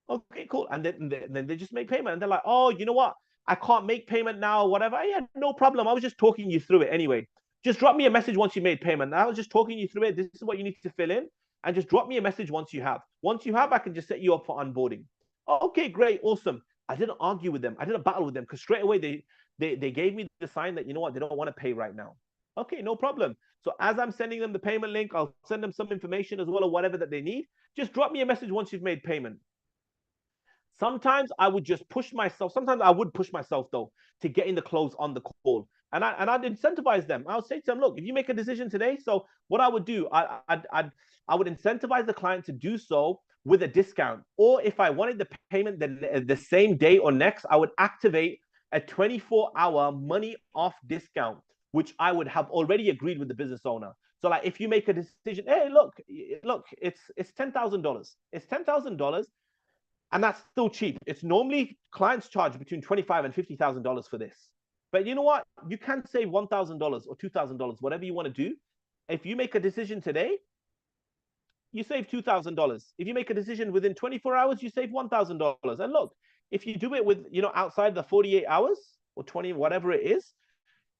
Okay, cool. And then they just make payment and they're like, oh, you know what? I can't make payment now, whatever. Yeah, no problem. I was just talking you through it anyway. Just drop me a message once you made payment. I was just talking you through it. This is what you need to fill in. And just drop me a message once you have. Once you have, I can just set you up for onboarding. Okay, great, awesome. I didn't argue with them. I didn't battle with them because straight away they gave me the sign that, you know what, they don't want to pay right now. Okay, no problem. So as I'm sending them the payment link, I'll send them some information as well or whatever that they need. Just drop me a message once you've made payment. Sometimes I would just push myself. Sometimes I would push myself though to get in the close on the call, and I'd incentivize them. I would say to them, look, if you make a decision today, so what I would do, I would incentivize the client to do so with a discount, or if I wanted the payment the same day or next, I would activate a 24-hour money off discount, which I would have already agreed with the business owner. So like if you make a decision, hey, look, it's $10,000. It's $10,000. And that's still cheap. It's normally clients charge between $25,000 and $50,000 for this. But you know what? You can save $1,000 or $2,000, whatever you want to do. If you make a decision today, you save $2,000. If you make a decision within 24 hours, you save $1,000. And look, if you do it with, outside the 48 hours or 20, whatever it is,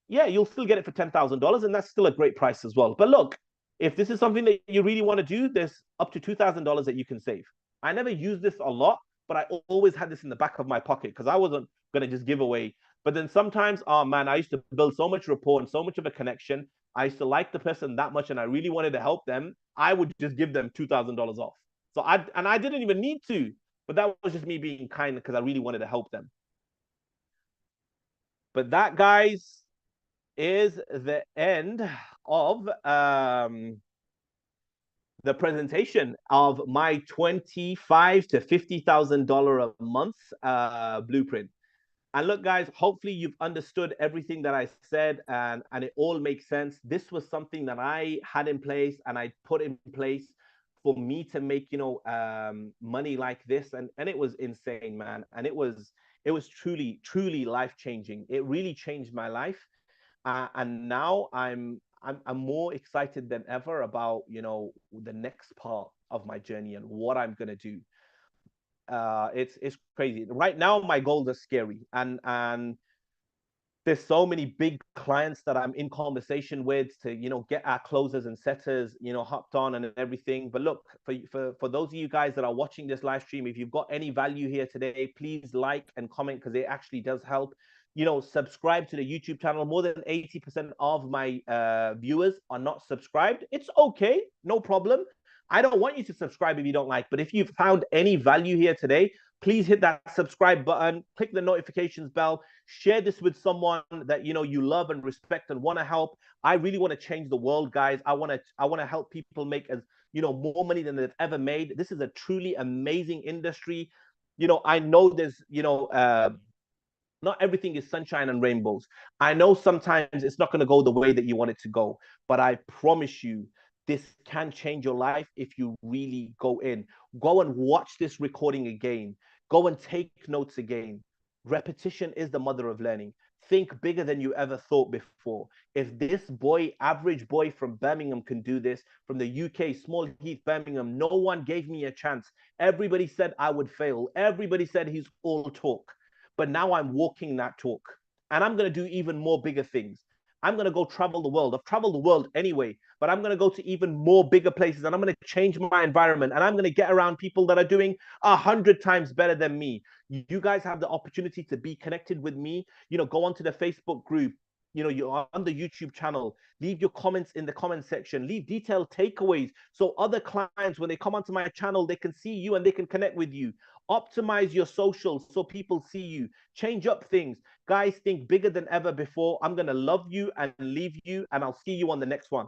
yeah, you'll still get it for $10,000. And that's still a great price as well. But look, if this is something that you really want to do, there's up to $2,000 that you can save. I never used this a lot, but I always had this in the back of my pocket because I wasn't going to just give away. But then sometimes, oh man, I used to build so much rapport and so much of a connection. I used to like the person that much and I really wanted to help them. I would just give them $2,000 off. So I didn't even need to, but that was just me being kind because I really wanted to help them. But that, guys, is the end of the presentation of my $25,000 to $50,000 a month blueprint. And look, guys, hopefully you've understood everything that I said and it all makes sense. This was something that I had in place and I put in place for me to make, money like this. And it was insane, man. And it was truly, truly life-changing. It really changed my life. And now I'm more excited than ever about, the next part of my journey and what I'm going to do. It's crazy. Right now, my goals are scary. And there's so many big clients that I'm in conversation with to, get our closers and setters, hopped on and everything. But look, for those of you guys that are watching this live stream, if you've got any value here today, please like and comment because it actually does help. Subscribe to the YouTube channel. More than 80% of my viewers are not subscribed. It's okay, no problem. I don't want you to subscribe if you don't like, but if you've found any value here today, please hit that subscribe button, click the notifications bell, share this with someone that you love and respect and want to help. I really want to change the world, guys. I want to help people make as more money than they've ever made. This is a truly amazing industry. I know there's not everything is sunshine and rainbows. I know sometimes it's not going to go the way that you want it to go, but I promise you, this can change your life if you really go in. Go and watch this recording again. Go and take notes again. Repetition is the mother of learning. Think bigger than you ever thought before. If this boy, average boy from Birmingham can do this, from the UK, Small Heath, Birmingham, no one gave me a chance. Everybody said I would fail. Everybody said he's all talk. But now I'm walking that talk. And I'm going to do even more bigger things. I'm going to go travel the world. I've traveled the world anyway, but I'm going to go to even more bigger places and I'm going to change my environment and I'm going to get around people that are doing 100 times better than me. You guys have the opportunity to be connected with me. Go onto the Facebook group, you're on the YouTube channel, leave your comments in the comment section, leave detailed takeaways so other clients, when they come onto my channel, they can see you and they can connect with you. Optimize your socials so people see you. Change up things. Guys, think bigger than ever before. I'm going to love you and leave you, and I'll see you on the next one.